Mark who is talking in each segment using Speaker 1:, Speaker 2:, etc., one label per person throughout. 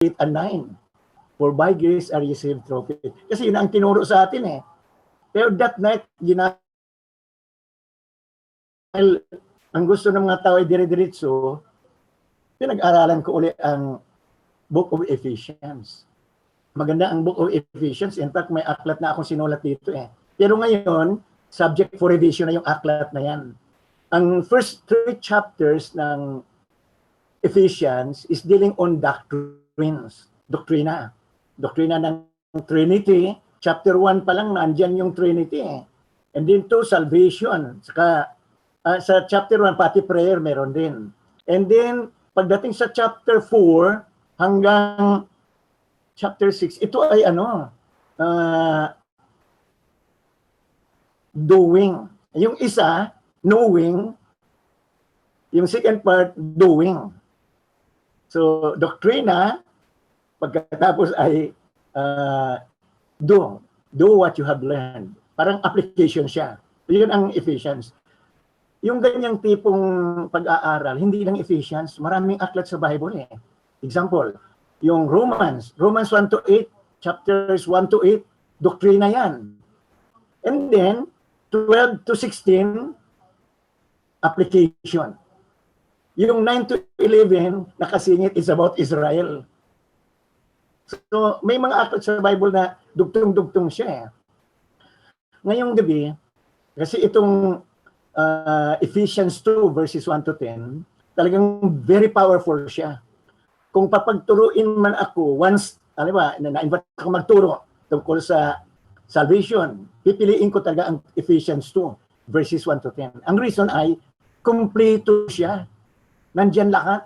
Speaker 1: 8 and 9. For by grace are you saved through faith. Kasi yun ang tinuro sa atin eh. Pero that night, ang gusto ng mga tao ay dire-diretso, pinag-aralan ko uli ang Book of Ephesians. Maganda ang Book of Ephesians. In fact, may aklat na akong sinulat dito eh. Pero ngayon, subject for revision na yung aklat na yan. Ang first 3 chapters ng Ephesians is dealing on doctrines. Doktrina ng Trinity. Chapter 1 pa lang, nandyan yung Trinity eh. And then 2, salvation. Saka, sa chapter 1, pati prayer meron din. And then, pagdating sa chapter 4 hanggang chapter 6, ito ay doing. Yung isa, knowing. Yung second part, doing. So, doktrina, pagkatapos ay do what you have learned. Parang application siya. Yun ang Ephesians. Yung ganyang tipong pag-aaral, hindi lang Ephesians, maraming aklat sa Bible eh. Example, yung Romans 1 to 8, chapters 1 to 8, doktrina yan. And then, 12 to 16, application. Yung 9 to 11, nakasingit is about Israel. So, may mga aklat sa Bible na dugtong-dugtong siya eh. Ngayong gabi, kasi itong Ephesians 2 verses 1 to 10, talagang very powerful siya. Kung papagturuin man ako, once, na-invite ako magturo tungkol sa salvation, pipiliin ko talaga ang Ephesians 2 verses 1 to 10. Ang reason ay, kompleto siya. Nandyan lahat.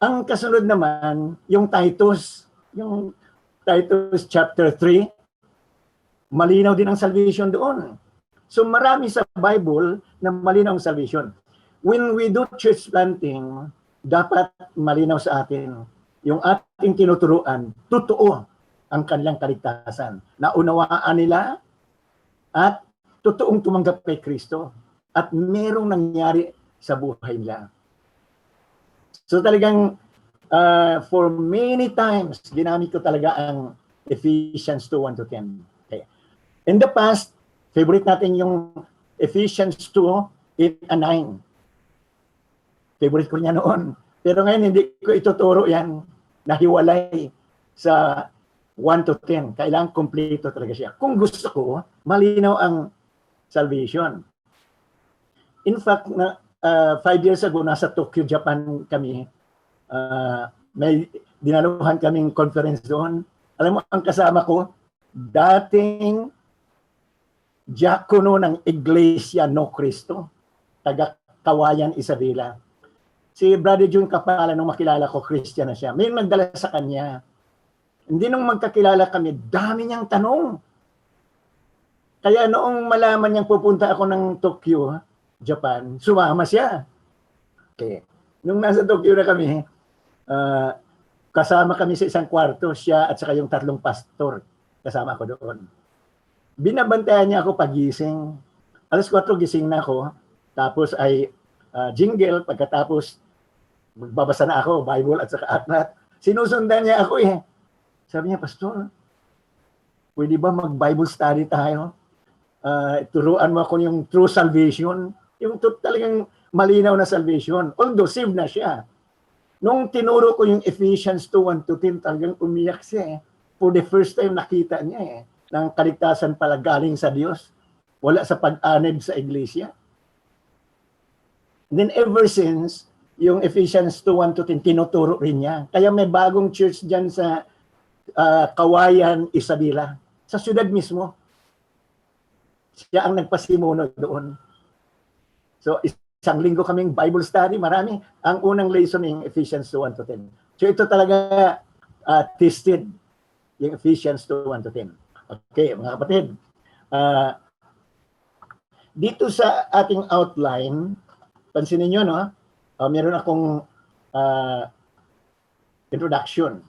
Speaker 1: Ang kasunod naman, yung Titus chapter 3, malinaw din ang salvation doon. So marami sa Bible na malinaw ang salvation. When we do church planting, dapat malinaw sa atin yung ating tinuturuan, totoo ang kanilang kaligtasan. Naunawaan nila at totoong tumanggap kay Kristo at merong nangyari sa buhay nila. So talagang for many times, ginamit ko talaga ang Ephesians 2, 1 to 10. Okay. In the past, favorite natin yung Ephesians 2, 8 and 9. Favorite ko niya noon. Pero ngayon, hindi ko ituturo yan. Nahiwalay sa 1 to 10. Kailangan kompleto talaga siya. Kung gusto ko, malinaw ang salvation. In fact, 5 years ago, nasa Tokyo, Japan kami. May dinaluhan kaming conference doon. Alam mo, ang kasama ko, dating diakono ng Iglesia No Cristo, taga Kawayan, Isabela. Si Brother June Kapala, nung makilala ko, Christian na siya. May nagdala sa kanya. Hindi nung magkakilala kami, dami niyang tanong. Kaya noong malaman niyang pupunta ako ng Tokyo, Japan, sumama siya. Okay. Nung nasa Tokyo na kami, kasama kami sa isang kwarto, siya at saka yung 3 pastor. Kasama ako doon. Binabantayan niya ako pagising. Alas 4 gising na ako. Tapos ay jingle. Pagkatapos, magbabasa na ako, Bible at saka aklat. Sinusundan niya ako eh. Sabi niya, Pastor, pwede ba mag-Bible study tayo? Turuan mo ako yung true salvation. Yung talagang malinaw na salvation. Although saved na siya. Nung tinuro ko yung Ephesians 2, 1 to 10, talagang umiyak siya eh. For the first time nakita niya eh. Ng kaligtasan pala galing sa Diyos. Wala sa pag-anib sa iglesia. Then ever since, yung Ephesians 2, 1 to 10, tinuturo rin niya. Kaya may bagong church dyan sa Kawayan, Isabela. Sa syudad mismo. Siya ang nagpasimuno doon. So, isang linggo kaming Bible study, marami. Ang unang lesson yung Ephesians 2, 1 to 10. So, ito talaga tested, yung Ephesians 2, 1 to 10. Okay, mga kapatid. Dito sa ating outline, pansinin nyo, no? Meron akong introduction.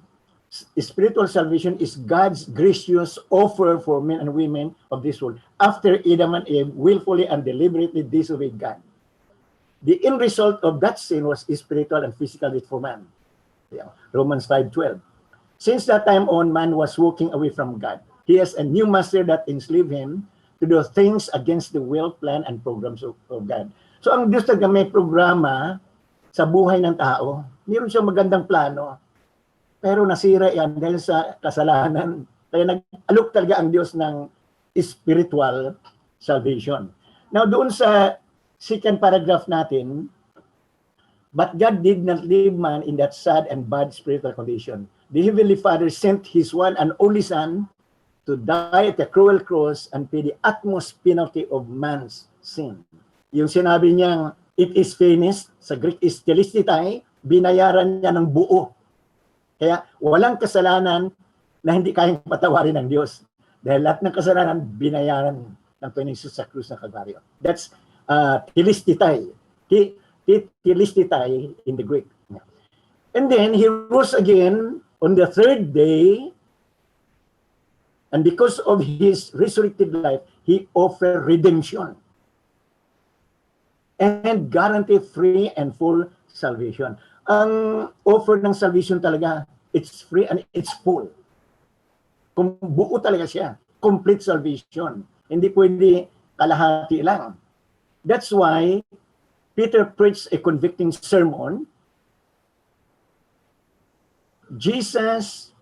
Speaker 1: Spiritual salvation is God's gracious offer for men and women of this world after Adam and Eve willfully and deliberately disobeyed God. The end result of that sin was spiritual and physical death for man. Romans 5:12. Since that time on, man was walking away from God. He has a new master that enslaved him to do things against the will, plan, and programs of God. So ang Diyos talaga may programa sa buhay ng tao. Meron siyang magandang plano. Pero nasira yan dahil sa kasalanan. Kaya nag-alok talaga ang Diyos ng spiritual salvation. Now doon sa second paragraph natin, but God did not leave man in that sad and bad spiritual condition. The Heavenly Father sent His one and only Son to die at the cruel cross and pay the utmost penalty of man's sin. Yung sinabi niyang, it is finished, sa Greek is telestitai, binayaran niya ng buo. Kaya walang kasalanan na hindi kayang patawarin ng Diyos. Dahil lahat ng kasalanan, binayaran ng Panginoon Jesus sa krus ng Kalbaryo. That's telestitai. Telestitai in the Greek. And then, He rose again on the third day, and because of His resurrected life, He offered redemption and guarantee free and full salvation. Ang offer ng salvation talaga, it's free and it's full. Kung buo talaga siya, complete salvation. Hindi pwede kalahati lang. That's why Peter preached a convicting sermon. Jesus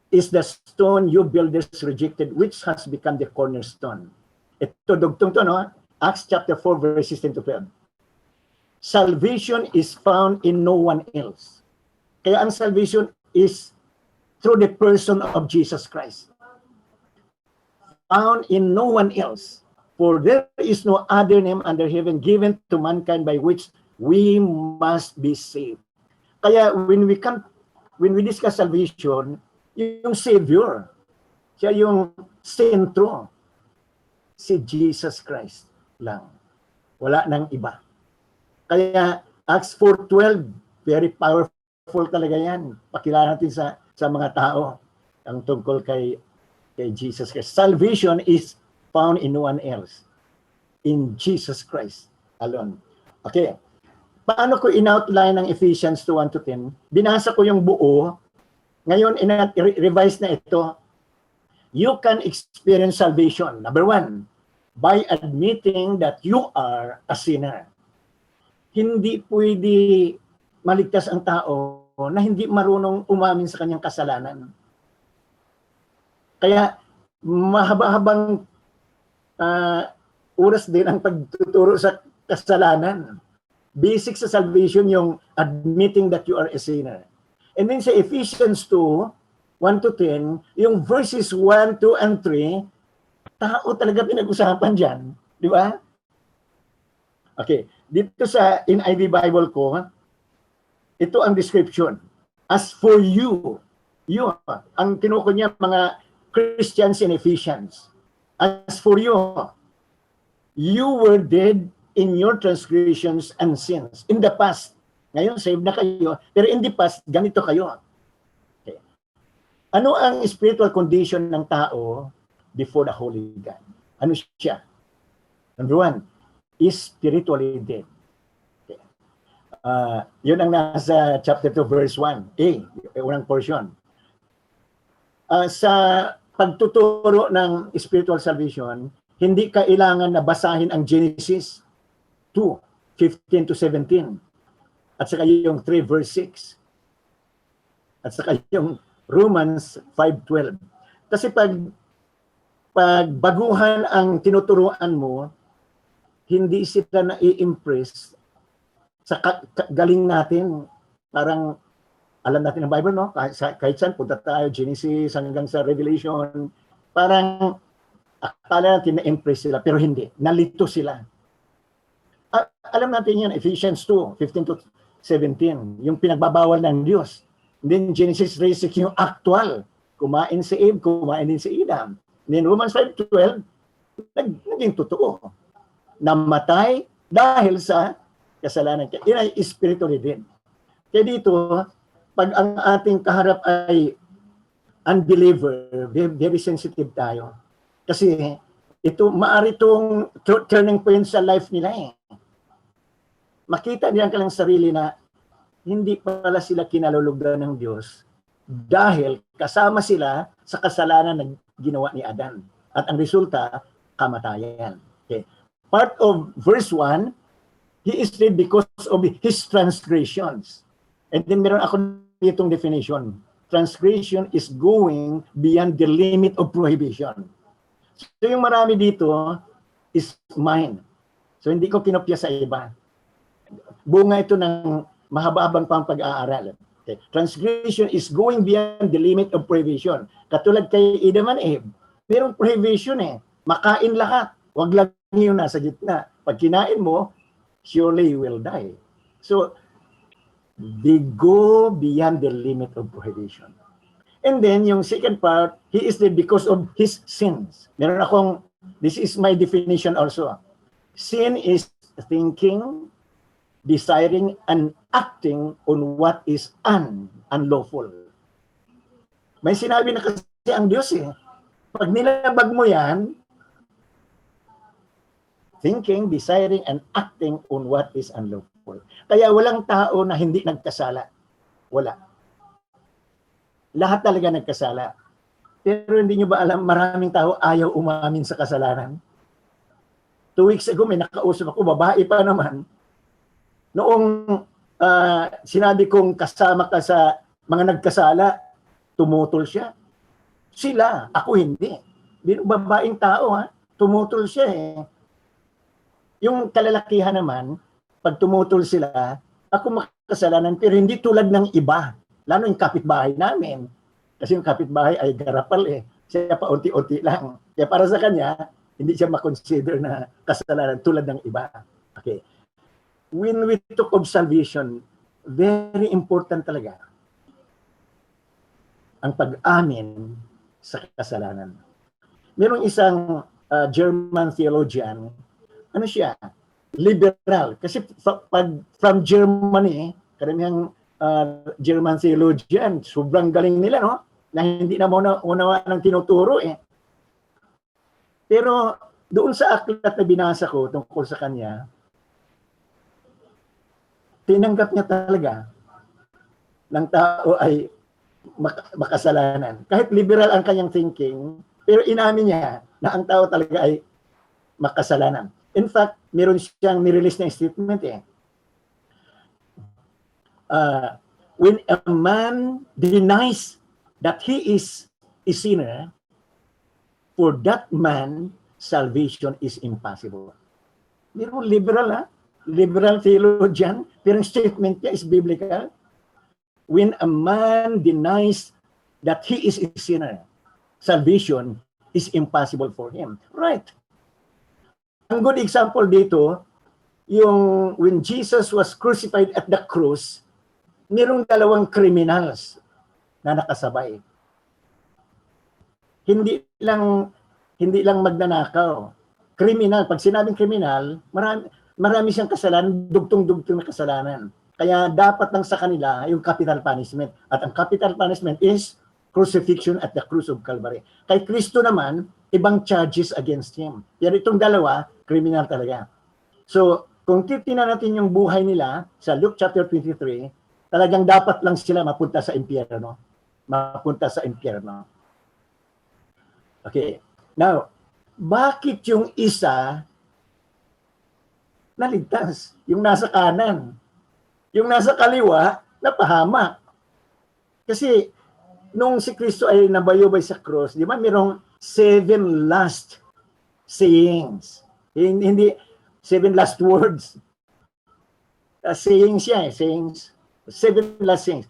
Speaker 1: is the stone you builders rejected, which has become the cornerstone. Ito, dugtong to, no? Acts chapter 4, verses 10 to 12. Salvation is found in no one else. Kaya ang salvation is through the person of Jesus Christ. Found in no one else. For there is no other name under heaven given to mankind by which we must be saved. Kaya when we discuss salvation, yung Savior, siya yung sentro, si Jesus Christ lang. Wala nang iba. Kaya Acts 4:12, very powerful talaga yan. Pakilala natin sa mga tao ang tungkol kay Jesus Christ. Salvation is found in no one else. In Jesus Christ alone. Okay. Paano ko in-outline ng Ephesians 2:1 to 10? Binasa ko yung buo. Ngayon, revise na ito. You can experience salvation. Number 1, by admitting that you are a sinner. Hindi pwede maligtas ang tao na hindi marunong umamin sa kanyang kasalanan. Kaya, mahaba-habang oras din ang pagtuturo sa kasalanan. Basic sa salvation yung admitting that you are a sinner. And then sa Ephesians 2:1 to 10, yung verses 1, 2, and 3, tao talaga pinag-usapan dyan. Di ba? Okay. Dito sa NIV Bible ko, ito ang description. As for you, ang tinuko niya mga Christians in Ephesians. As for you were dead in your transgressions and sins. In the past, ngayon saved na kayo, pero in the past, ganito kayo. Okay. Ano ang spiritual condition ng tao before the Holy God? Ano siya? Number 1, is spiritually dead. Okay. Yun ang nasa chapter 2, verse 1. Unang portion. Sa pagtuturo ng spiritual salvation, hindi kailangan na basahin ang Genesis 2:15 to 17. At saka yung 3 verse 6. At saka yung Romans 5:12. Kasi pag baguhan ang tinuturuan mo, hindi sila na-i-impress sa galing natin. Parang alam natin ang Bible, no? Kahit saan, punta tayo, Genesis hanggang sa Revelation. Parang akala natin na-impress sila, pero hindi. Nalito sila. Alam natin yan, Ephesians 2:15 to 17, yung pinagbabawal ng Diyos. And then Genesis 3:6, yung actual. Kumain si Eve, kumain din si Adam. And then Romans 5:12, naging totoo. Namatay dahil sa kasalanan. Yan ay spiritually dead. Kaya dito, pag ang ating kaharap ay unbeliever, very sensitive tayo. Kasi ito, maaari itong turning point sa life nila eh. Makita nilang kanilang sarili na hindi pala sila kinalulugdan ng Diyos dahil kasama sila sa kasalanan na ginawa ni Adan. At ang resulta, kamatayan. Okay. Part of verse 1, he is dead because of his transgressions. And then meron ako ditong definition. Transgression is going beyond the limit of prohibition. So yung marami dito is mine. So hindi ko kinopya sa iba. Bunga ito ng mahaba-habang pang pag-aaral. Okay. Transgression is going beyond the limit of prohibition. Katulad kay Adam and Eve, merong prohibition eh. Makain lahat. Huwag lang yung nasa gitna. Pag kinain mo, surely you will die. So, they go beyond the limit of prohibition. And then, yung second part, he is dead because of his sins. Meron akong, this is my definition also. Sin is thinking, desiring, and acting on what is unlawful. May sinabi na kasi ang Diyos eh. Pag nilabag mo yan, thinking, desiring, and acting on what is unlawful. Kaya walang tao na hindi nagkasala. Wala. Lahat talaga nagkasala. Pero hindi nyo ba alam, maraming tao ayaw umamin sa kasalanan? 2 weeks ago, may nakausap ako, babae pa naman. Noong sinabi kong kasama ka sa mga nagkasala, tumutol siya. Sila, ako hindi. Babaeng tao, ha? Tumutol siya eh. Yung kalalakihan naman, pag tumutol sila, ako makasalanan, pero hindi tulad ng iba. Lalo yung kapitbahay namin. Kasi yung kapitbahay ay garapal eh. Siya pa unti-unti lang. Kaya para sa kanya, hindi siya makonsider na kasalanan tulad ng iba. Okay. When we talk of salvation, very important talaga ang pag-amin sa kasalanan. Merong isang German theologian, ano siya? Liberal. Kasi from Germany, karamihang German theologian, sobrang galing nila, no? Na hindi na unawa ng tinuturo eh. Pero doon sa aklat na binasa ko tungkol sa kanya, tinanggap niya talaga ng tao ay makasalanan. Kahit liberal ang kanyang thinking, pero inamin niya na ang tao talaga ay makasalanan. In fact, meron siyang nirelease na statement eh. When a man denies that he is a sinner, for that man, salvation is impossible. Meron liberal ha? Liberal theologian, pero ang statement niya is biblical. When a man denies that he is a sinner, salvation is impossible for him. Right. Ang good example dito, yung when Jesus was crucified at the cross, merong dalawang criminals na nakasabay. Hindi lang magnanakaw. Kriminal, pag sinabing kriminal, marami siyang kasalanan, dugtong-dugtong na kasalanan. Kaya dapat lang sa kanila yung capital punishment. At ang capital punishment is crucifixion at the cross of Calvary. Kay Kristo naman, ibang charges against him. Pero itong dalawa, criminal talaga. So, kung titingnan natin yung buhay nila sa Luke chapter 23, talagang dapat lang sila mapunta sa impyerno. Mapunta sa impyerno. Okay. Now, bakit yung isa naligtas? Yung nasa kanan. Yung nasa kaliwa, napahamak. Kasi, nung si Kristo ay nabayubay sa cross, di ba, mayroong 7 last sayings. Hindi, 7 last words. Sayings siya eh, sayings. 7 last sayings.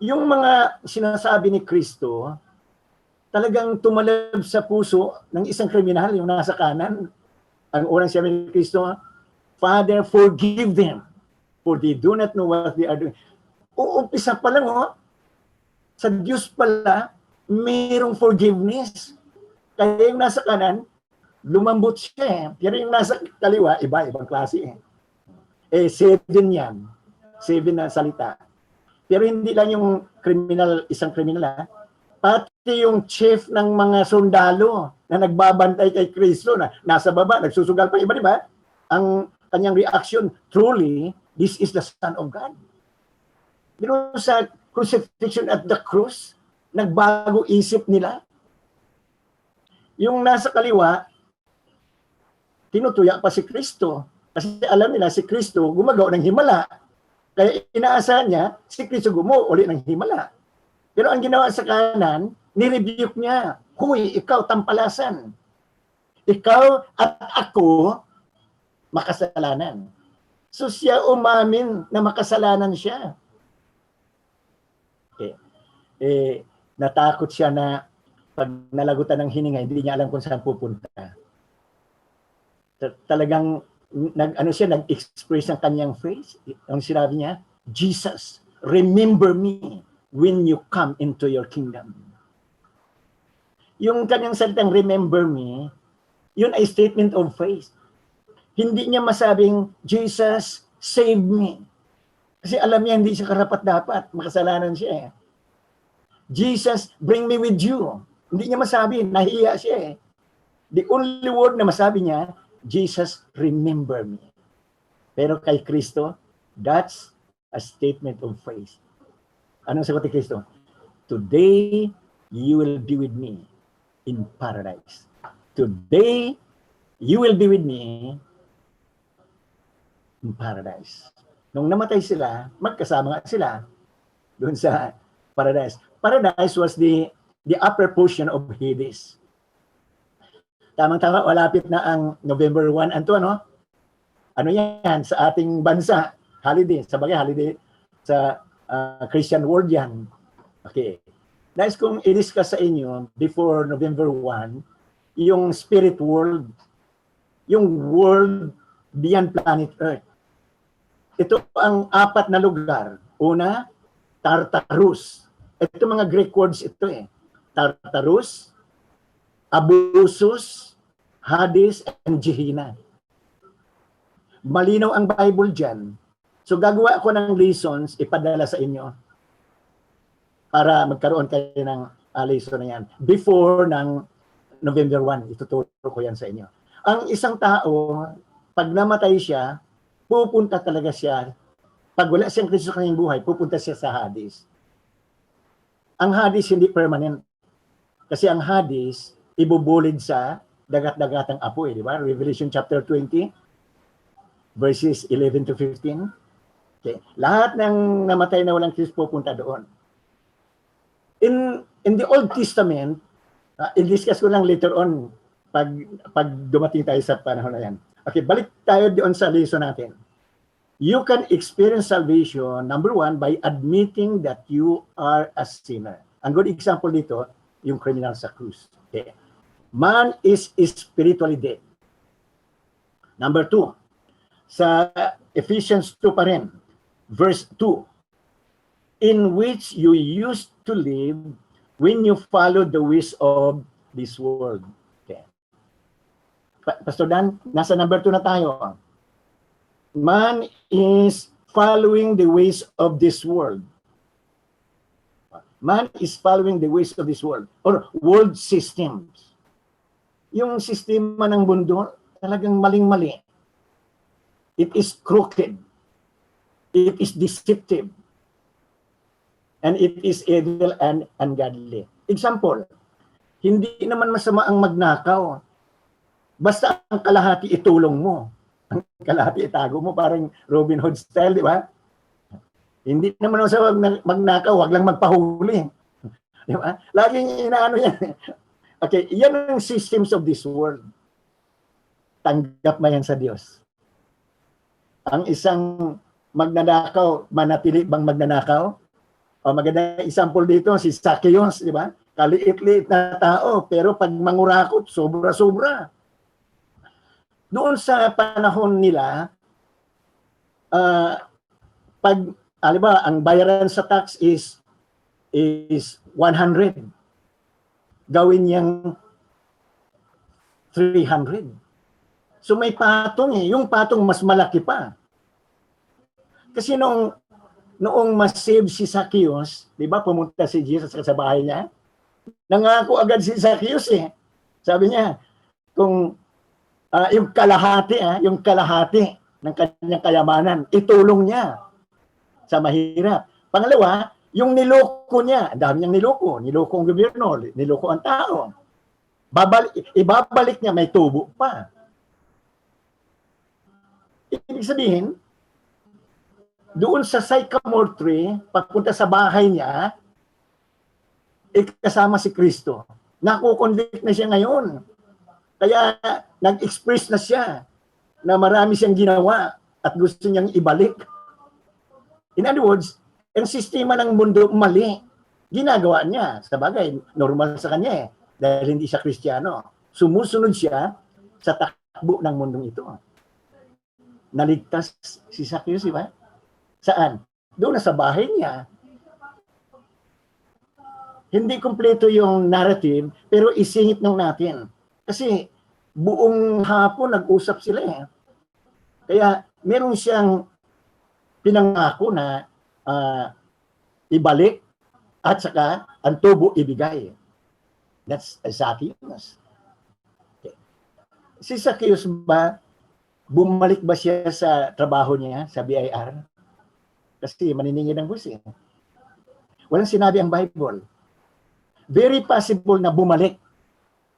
Speaker 1: Yung mga sinasabi ni Kristo, talagang tumalab sa puso ng isang kriminal, yung nasa kanan. Ang unang sabi ni Kristo, Father, forgive them, for they do not know what they are doing. Uumpisa pa lang, sa Diyos pala, mayroong forgiveness. Kaya yung nasa kanan, lumambot siya eh. Pero yung nasa kaliwa, ibang klase eh. 7 yan. 7 na salita. Pero hindi lang yung kriminal, isang kriminal pati yung chief ng mga sundalo na nagbabantay kay Kristo na nasa baba, nagsusugal pa iba, di ba? Ang kanyang reaction, truly, this is the Son of God. Pero sa crucifixion at the cross, nagbago isip nila. Yung nasa kaliwa, tinutuya pa si Kristo. Kasi alam nila si Kristo gumagawa ng himala. Kaya inaasahan niya, si Kristo gumawa uli ng himala. Pero ang ginawa sa kanan, nirebuke niya. Huy, ikaw tampalasan. Ikaw at ako makasalanan. So siya umamin na makasalanan siya. Natakot siya na pag nalagutan ng hininga, hindi niya alam kung saan pupunta. Talagang nag-express ng kanyang face. Ang sinabi niya, Jesus, remember me when you come into your kingdom. Yung kanyang salitang remember me, yun ay statement of faith. Hindi niya masabing, Jesus, save me. Kasi alam niya, hindi siya karapat-dapat. Makasalanan siya eh. Jesus, bring me with you. Hindi niya masabi, nahiya siya eh. The only word na masabi niya, Jesus, remember me. Pero kay Kristo, that's a statement of faith. Anong sagot ni Kristo? Today, you will be with me in paradise. Today, you will be with me in paradise. Nung namatay sila, magkasama nga sila doon sa paradise. Paradise was the upper portion of Hades. Tamang-tama, malapit na ang November 1 and 2, ano? Ano yan? Sa ating bansa, holiday. Sabagay, holiday sa Christian world yan. Okay. Nais kong i-discuss sa inyo before November 1, yung spirit world, yung world beyond planet Earth. Ito ang 4 na lugar. Una, Tartarus. Ito mga Greek words ito eh. Tartarus, Abusus, Hades, and Gehenna. Malinaw ang Bible dyan. So gagawa ako ng lessons, ipadala sa inyo para magkaroon kayo ng lesson na yan. Before ng November 1, ituturo ko yan sa inyo. Ang isang tao, pag namatay siya, pupunta talaga siya. Pag wala siyang Kristo sa kanyang buhay, pupunta siya sa Hades. Ang Hades hindi permanent. Kasi ang Hades, ibubulid sa dagat-dagatang apoy, di ba? Revelation chapter 20, verses 11 to 15. Okay. Lahat ng namatay na walang Kristo pupunta doon. In the Old Testament, i-discuss ko lang later on pag dumating tayo sa panahon na yan. Okay, balik tayo doon sa lesson natin. You can experience salvation, number 1, by admitting that you are a sinner. Ang good example dito, yung criminal sa krus. Okay. Man is spiritually dead. Number 2, sa Ephesians 2 pa rin, verse 2, in which you used to live when you followed the ways of this world. Okay. Pastor Dan, nasa number 2 na tayo. Man is following the ways of this world. Man is following the ways of this world or world systems. Yung sistema ng mundo talagang maling-mali. It is crooked. It is deceptive. And it is evil and ungodly. Example, hindi naman masama ang magnakaw. Basta ang kalahati itulong mo. Ang kalahati itago mo, parang Robin Hood style, di ba? Hindi naman masama magnakaw, wag lang magpahuli. Di ba? Laging inaano yan. Okay, yan ang systems of this world. Tanggap mo yan sa Diyos. Ang isang magnanakaw, manatili bang magnanakaw? O maganda example dito, si Zacchaeus, di ba? Kaliit-liit na tao, pero pag mangurakot, sobra-sobra. Doon sa panahon nila, pag, aliba, ang bayaran sa tax is 100. Gawin niyang 300. So may patong eh. Yung patong mas malaki pa. Kasi noong ma-save si Zacchaeus, di ba, pumunta si Jesus sa bahay niya, nangako agad si Zacchaeus eh. Sabi niya, kung yung kalahati ng kanyang kayamanan, itulong niya sa mahirap. Pangalawa, yung niloko niya, ang dami niyang niloko. Niloko ang gobyerno, niloko ang tao. Ibabalik niya, may tubo pa. Ibig sabihin, doon sa sycamore tree, papunta sa bahay niya, kasama si Kristo. Nakukonvict na siya ngayon. Kaya nag-express na siya na marami siyang ginawa at gusto niyang ibalik. In other words, ang sistema ng mundo mali. Ginagawa niya. Sa bagay, normal sa kanya dahil hindi siya Kristiyano. Sumusunod siya sa takbo ng mundong ito. Naligtas si Zacchaeus, di ba? Saan? Doon na sa bahay niya. Hindi kumpleto yung narrative, pero isingit nung natin. Kasi buong hapon nag-usap sila eh. Kaya meron siyang pinangako na ibalik at saka ang tubo ibigay. That's Zacchaeus. Okay. Si Zacchaeus ba, bumalik ba siya sa trabaho niya sa BIR? Kasi maniningil ang bus eh. Walang sinabi ang Bible. Very possible na bumalik,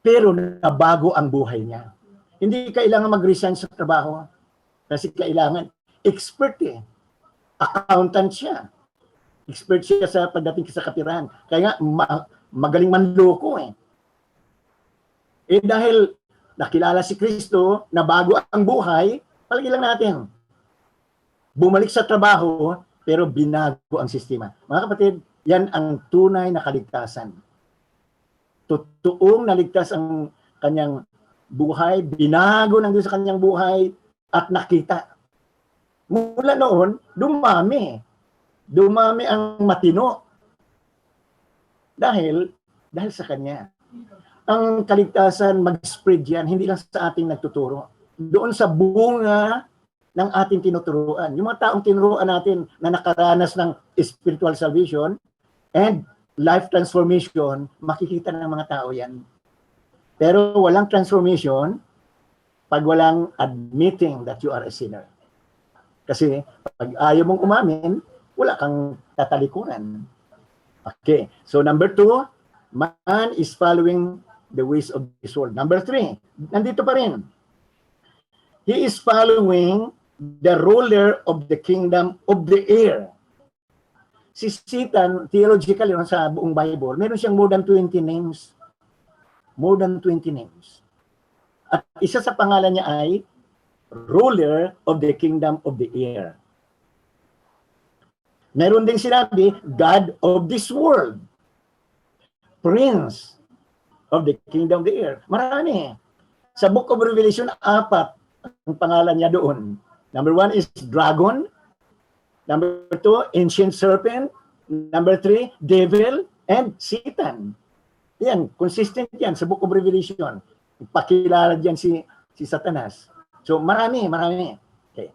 Speaker 1: pero nabago ang buhay niya. Hindi kailangan mag-resign sa trabaho. Kasi kailangan, expert eh. Accountant siya. Expert siya sa pagdating sa kapirahan. Kaya nga, magaling manloko eh. Eh dahil nakilala si Kristo, nabago ang buhay, palagi lang natin. Bumalik sa trabaho, pero binago ang sistema. Mga kapatid, yan ang tunay na kaligtasan. Totoong naligtas ang kanyang buhay, binago ng Diyos sa kanyang buhay, at nakita. Mula noon, dumami. Dumami ang matino. Dahil sa kanya. Ang kaligtasan, mag-spread yan, hindi lang sa ating nagtuturo. Doon sa bunga ng ating tinuturuan. Yung mga taong tinuruan natin na nakaranas ng spiritual salvation and life transformation, makikita ng mga tao yan. Pero walang transformation pag walang admitting that you are a sinner. Kasi pag ayaw mong umamin, wala kang tatalikuran. Okay, so number 2, man is following the ways of this world. Number 3, nandito pa rin. He is following the ruler of the kingdom of the air. Si Satan, theologically, sa buong Bible, meron siyang more than 20 names. More than 20 names. At isa sa pangalan niya ay ruler of the kingdom of the air. Meron ding sinabi, God of this world. Prince of the kingdom of the air. Marami. Sa Book of Revelation, 4 ang pangalan niya doon. Number 1 is dragon. Number 2, ancient serpent. Number 3, devil and Satan. Yan, consistent yan sa Book of Revelation. Pakilala diyan si Satanas. So marami. Okay.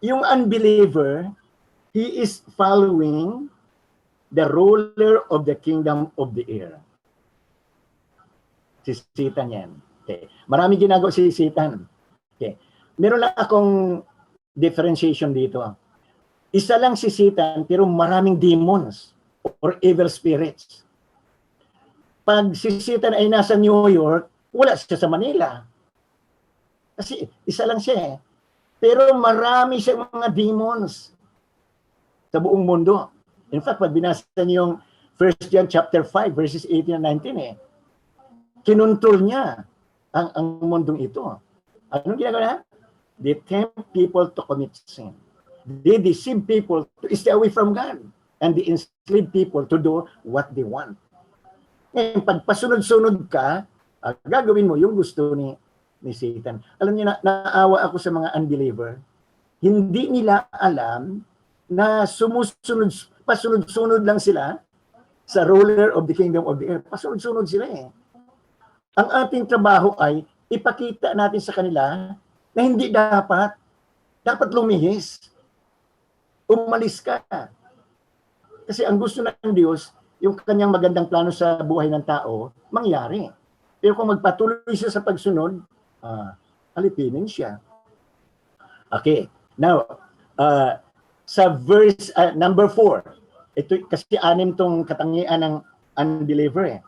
Speaker 1: Yung unbeliever, he is following the ruler of the kingdom of the air. Si Satan yan. Okay. Marami ginagawa si Satan. Okay. Meron lang akong differentiation dito. Isa lang si Satan pero maraming demons or evil spirits. Pag si Satan ay nasa New York, wala siya sa Manila. Kasi isa lang siya eh. Pero marami siyang mga demons sa buong mundo. In fact, pag binasa niyo yung 1 John chapter 5 verses 18 and 19 eh, kinontrol niya ang mundong ito. Anong ginagawa niya? They tempt people to commit sin. They deceive people to stay away from God. And they enslave people to do what they want. Ngayon, pag pasunod-sunod ka, gagawin mo yung gusto ni Satan. Alam niyo, naawa ako sa mga unbeliever. Hindi nila alam na pasunod-sunod lang sila sa ruler of the kingdom of the air. Pasunod-sunod sila eh. Ang ating trabaho ay ipakita natin sa kanila na hindi dapat lumihis. Umalis ka. Kasi ang gusto ng Diyos, yung kanyang magandang plano sa buhay ng tao, mangyari. Pero kung magpatuloy siya sa pagsunod, alipinin siya. Okay. Now, sa verse number 4. Ito kasi 6 tong katangian ng unbeliever eh.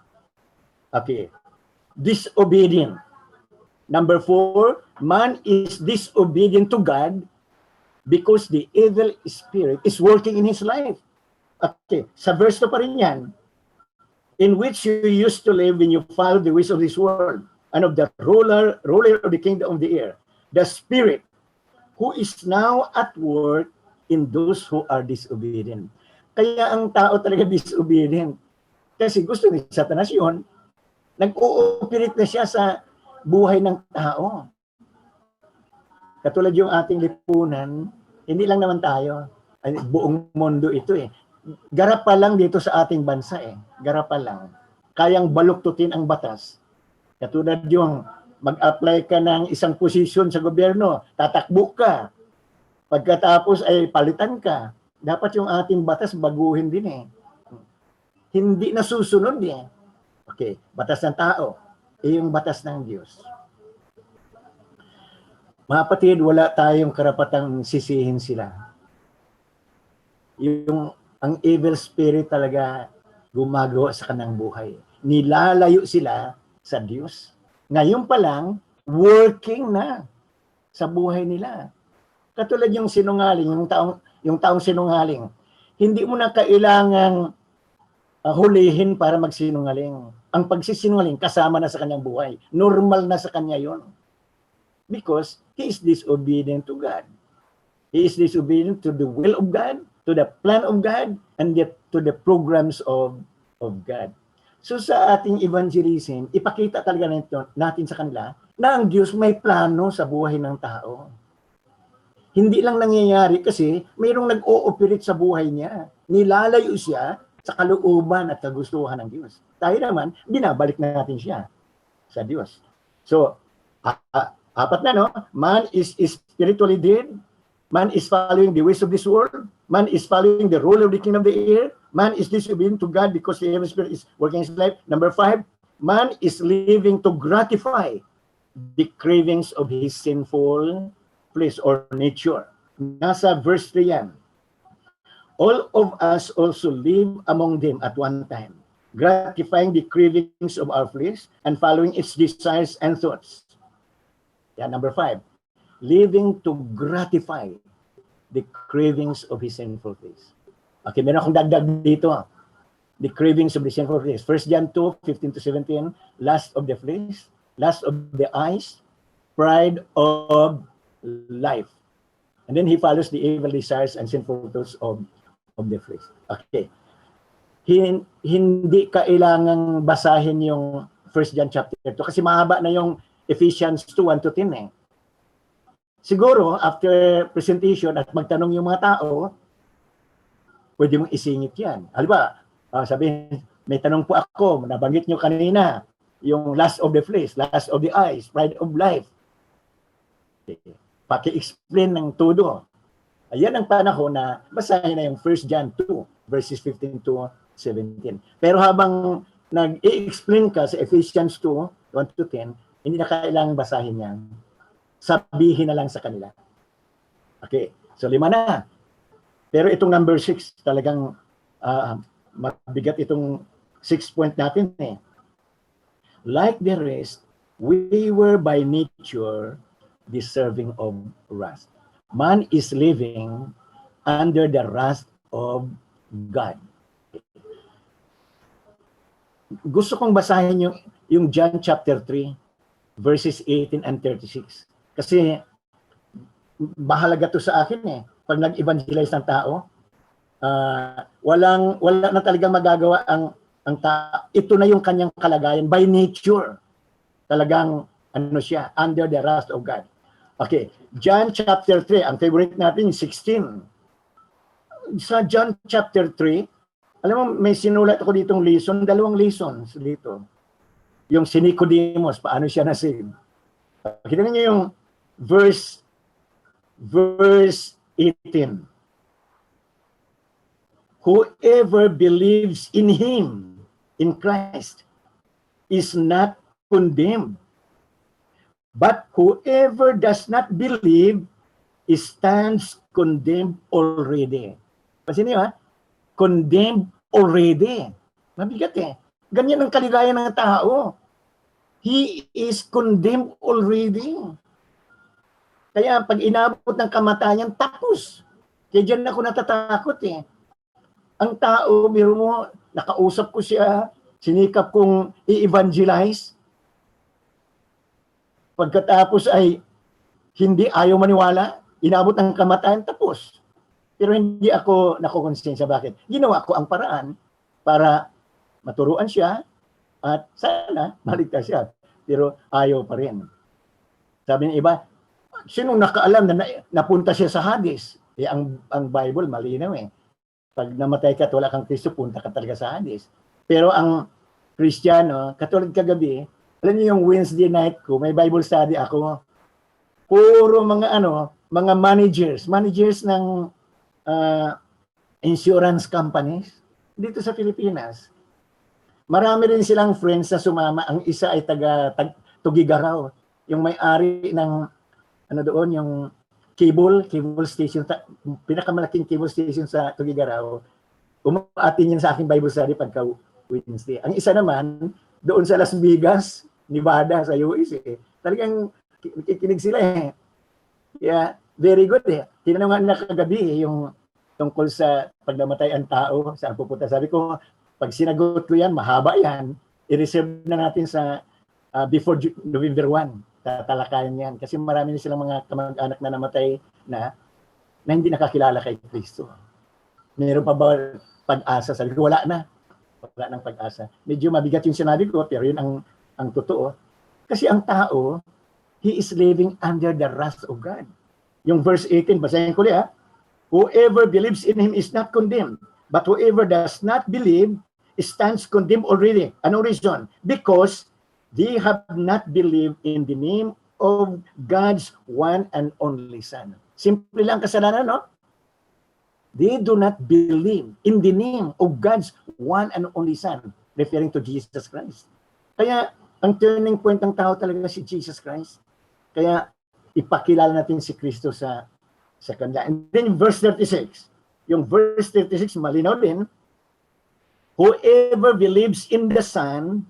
Speaker 1: Okay. Disobedient. Number 4, man is disobedient to God because the evil spirit is working in his life. Okay, sa verse 2 pa rin yan. In which you used to live when you followed the ways of this world and of the ruler of the kingdom of the air, the spirit who is now at work in those who are disobedient. Kaya ang tao talaga disobedient. Kasi gusto ni Satanas yun, nag-ooperate na siya sa buhay ng tao. Katulad yung ating lipunan, hindi lang naman tayo, buong mundo ito eh. Garap pa lang dito sa ating bansa eh. Garap pa lang. Kayang baluktutin ang batas. Katulad yung mag-apply ka ng isang posisyon sa gobyerno, tatakbo ka. Pagkatapos ay palitan ka. Dapat yung ating batas baguhin din eh. Hindi nasusunod eh. Okay, batas ng tao. Yung batas ng Diyos. Mga kapatid, wala tayong karapatang sisihin sila. Ang evil spirit talaga gumagawa sa kanang buhay. Nilalayo sila sa Diyos. Ngayon pa lang, working na sa buhay nila. Katulad yung sinungaling, yung taong sinungaling. Hindi mo na kailangang hulihin para magsinungaling. Ang pagsisinungaling kasama na sa kanyang buhay. Normal na sa kanya yon. Because he is disobedient to God. He is disobedient to the will of God, to the plan of God, and yet to the programs of God. So sa ating evangelism, ipakita talaga natin sa kanila na ang Diyos may plano sa buhay ng tao. Hindi lang nangyayari kasi mayroong nag-ooperate sa buhay niya. Nilalayo siya sa kalooban at kagustuhan ng Diyos. Tayo naman, binabalik natin siya sa Diyos. So, apat na, no? Man is spiritually dead. Man is following the ways of this world. Man is following the rule of the kingdom of the air. Man is disobedient to God because the evil spirit is working in his life. Number 5, man is living to gratify the cravings of his sinful flesh or nature. Nasa verse 3 yan. All of us also live among them at one time, gratifying the cravings of our flesh and following its desires and thoughts. Yeah, number 5. Living to gratify the cravings of his sinful flesh. Okay, meron akong dagdag dito. The cravings of the sinful flesh. 1 John 2:15-17, lust of the flesh, lust of the eyes, pride of life. And then he follows the evil desires and sinful thoughts of the flesh. Okay. Hindi kailangang basahin yung 1 John chapter 2 kasi mahaba na yung Ephesians 2:1-10 eh. Siguro, after presentation at magtanong yung mga tao, pwede mong isingit yan. Halimbawa, sabihin, may tanong po ako, nabanggit nyo kanina, yung lust of the flesh, lust of the eyes, pride of life. Paki-explain ng todo. Ayan ang panahon na basahin na yung 1 John 2, verses 15-17. Pero habang nag-i-explain ka sa Ephesians 2, 1-10, hindi na kailangang basahin yan. Sabihin na lang sa kanila. Okay, so 5 na. Pero itong number 6, talagang mabigat itong 6 point natin eh. Like the rest, we were by nature deserving of wrath. Man is living under the wrath of God. Gusto kong basahin yung John chapter 3, verses 18 and 36. Kasi mahalaga to sa akin eh. Pag nag-evangelize ng tao, wala na talagang magagawa ang tao. Ito na yung kanyang kalagayan by nature. Talagang ano siya, under the wrath of God. Okay, John chapter 3, ang favorite natin 16. Sa John chapter 3, alam mo may sinulat ako ditong lesson, 2 lessons dito. Yung si Nicodemus, paano siya na-save. Kita niyo yung verse 18. Whoever believes in him, in Christ, is not condemned. But whoever does not believe stands condemned already. Kasi niyo ha, condemned already. Mabigat eh. Ganyan ang kaligayan ng tao. He is condemned already. Kaya pag inabot ng kamatayan, tapos. Kaya dyan ako natatakot eh. Ang tao, biro mo, nakausap ko siya, sinikap kong i-evangelize. Pagkatapos ay hindi ayaw maniwala, inabot ng kamatayan, tapos. Pero hindi ako nakukonsensya. Bakit? Ginawa ko ang paraan para maturuan siya at sana maligtas siya. Pero ayaw pa rin. Sabi ng iba, sinong nakaalam na napunta siya sa Hades? Eh, ang Bible malinaw eh. Pag namatay ka at wala kang Kristo, punta ka talaga sa Hades. Pero ang Kristiyano, katulad kagabi, alam niyo yung Wednesday night ko, may Bible study ako. Puro mga mga managers ng insurance companies dito sa Pilipinas. Marami rin silang friends na sumama. Ang isa ay taga Tugigaraw, yung may-ari ng doon, yung cable station, pinakamalaking cable station sa Tugigaraw. Umaatin yan sa aking Bible study pagka Wednesday. Ang isa naman, doon sa Las Vegas, Nevada, sa US eh. Talagang kikinig sila eh. Yeah, very good eh. Tinanungan na kagabi eh, yung tungkol sa pag namatay ang tao, saan pupunta. Sabi ko, pag sinagot ko yan, mahaba yan. I-reserve na natin sa before November 1. Tatalakayan yan. Kasi marami na silang mga kamag-anak na namatay na hindi nakakilala kay Kristo. Meron pa ba pag-asa? Sabi ko, wala na. Wala nang pag-asa. Medyo mabigat yung sinabi ko, pero yun ang totoo. Kasi ang tao, he is living under the wrath of God. Yung verse 18, basahin ko liya. Whoever believes in him is not condemned, but whoever does not believe stands condemned already. Anong reason? Because they have not believed in the name of God's one and only Son. Simple lang kasalanan, no? They do not believe in the name of God's one and only Son, referring to Jesus Christ. Kaya, ang turning point ng tao talaga si Jesus Christ. Kaya, ipakilala natin si Kristo sa kanila. And then, verse 36. Yung verse 36, malinaw din. Whoever believes in the Son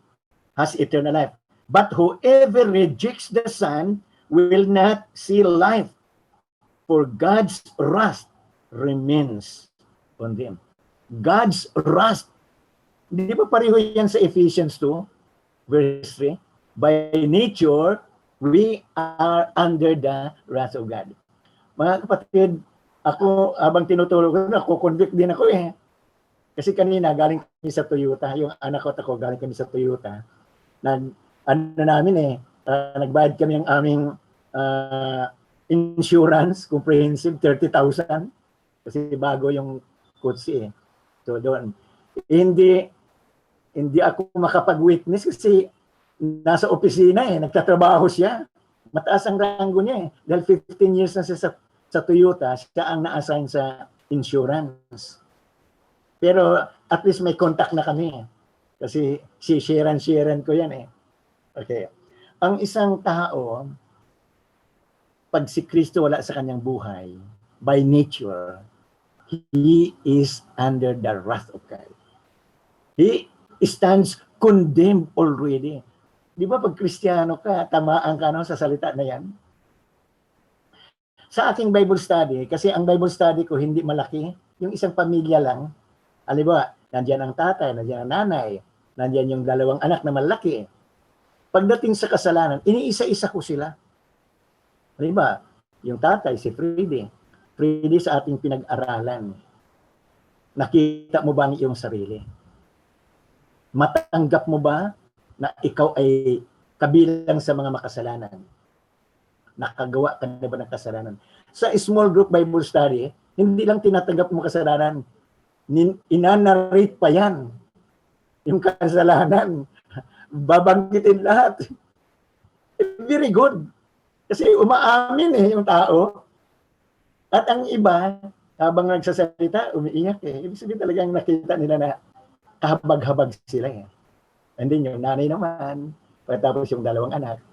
Speaker 1: has eternal life. But whoever rejects the Son will not see life, for God's wrath remains on them. God's wrath. Di ba pareho yan sa Ephesians 2, verse 3? By nature, we are under the wrath of God. Mga kapatid, ako, habang tinutulog ko, nakukonvict din ako eh. Kasi kanina, galing kami sa Toyota, yung anak ko at ako, galing kami sa Toyota. Nagbayad kami ng aming insurance, comprehensive, 30,000. Kasi bago yung kotse eh. So doon. Hindi ako makapag-witness kasi nasa opisina eh, nagtatrabaho siya. Mataas ang ranggo niya eh. Dahil 15 years na siya sa Toyota, siya ang na-assign sa insurance. Pero at least may contact na kami. Kasi si sharean ko yan eh. Okay. Ang isang tao, pag si Kristo wala sa kanyang buhay, by nature, he is under the wrath of God. He stands condemned already. Di ba pag Kristiyano ka, tamaan ka sa salita na yan? Sa aking Bible study, kasi ang Bible study ko hindi malaki, yung isang pamilya lang, halimbawa, nandiyan ang tatay, nandiyan ang nanay, nandiyan yung dalawang anak na malaki. Pagdating sa kasalanan, iniisa-isa ko sila. Halimbawa, yung tatay, si Freddy sa ating pinag-aralan. Nakita mo ba ang iyong sarili? Matanggap mo ba na ikaw ay kabilang sa mga makasalanan? Nakagawa ka na ba ng kasalanan? Sa small group Bible study, hindi lang tinatanggap mo kasalanan, inanarrate pa yan. Yung kasalanan, babanggitin lahat. Very good. Kasi umaamin yung tao. At ang iba, habang nagsasalita, umiiyak eh. Ibig sabihin talagang nakita nila na kahabag-habag sila eh. And then yung nanay naman, pagkatapos yung dalawang anak.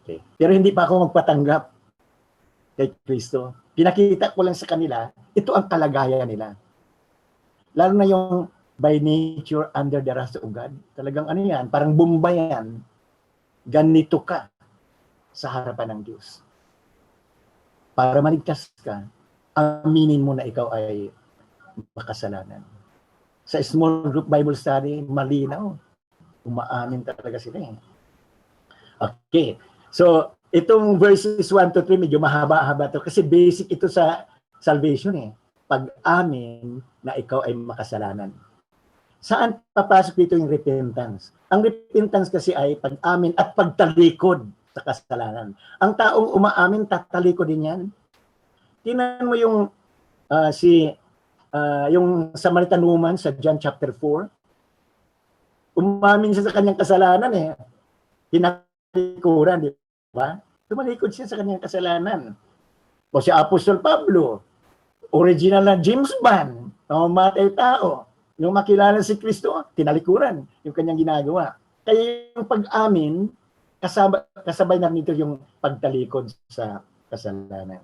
Speaker 1: Okay. Pero hindi pa ako magpatanggap kay Kristo. Pinakita ko lang sa kanila, ito ang kalagayan nila. Lalo na yung by nature under the wrath of God. Talagang ano yan, parang bomba yan. Ganito ka sa harapan ng Diyos. Para maligtas ka, aminin mo na ikaw ay makasalanan. Sa small group Bible study, malinaw. Umaamin talaga sila eh. Okay. So, itong verses 1 to 3, medyo mahaba-haba to kasi basic ito sa salvation eh. Pag-amin na ikaw ay makasalanan. Saan papasok dito yung repentance? Ang repentance kasi ay pag-amin at pagtalikod sa kasalanan. Ang taong umaamin, tatalikod din yan. Tingnan mo yung yung Samaritan woman sa John chapter 4. Umamin siya sa kanyang kasalanan eh. Tinalikuran, di ba? Tumalikod siya sa kanyang kasalanan. O si Apostol Pablo, original na James Bond, namamatay tao. Yung makilala si Kristo, tinalikuran yung kanyang ginagawa. Kaya yung pag-amin, kasabay na nito yung pagtalikod sa kasalanan.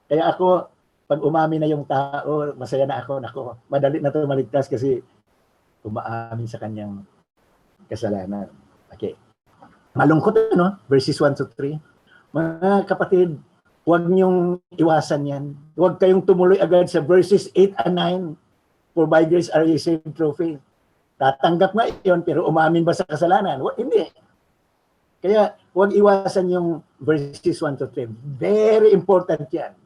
Speaker 1: Kaya ako, pag umamin na yung tao, masaya na ako. Nako, madali na ito maligtas kasi umaamin sa kanyang kasalanan. Okay. Malungkot, no? Verses 1 to 3. Mga kapatid, huwag niyong iwasan yan. Huwag kayong tumuloy agad sa verses 8 and 9. For by grace are you saved through faith. Tatanggap nga yun, pero umamin ba sa kasalanan? Hindi. Kaya huwag iwasan yung verses 1 to 3. Very important yan.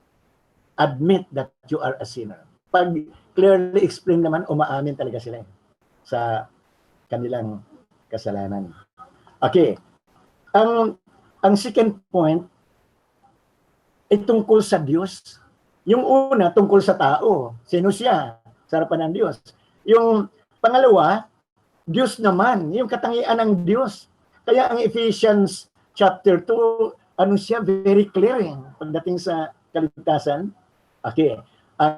Speaker 1: Admit that you are a sinner. Pag clearly explain naman, umaamin talaga sila sa kanilang kasalanan. Okay. Ang second point ay tungkol sa Diyos. Yung una, tungkol sa tao. Sino siya? Sa harapan ng Diyos. Yung pangalawa, Diyos naman. Yung katangian ng Diyos. Kaya ang Ephesians chapter 2, ano siya? Very clear pagdating sa kaligtasan. Okay.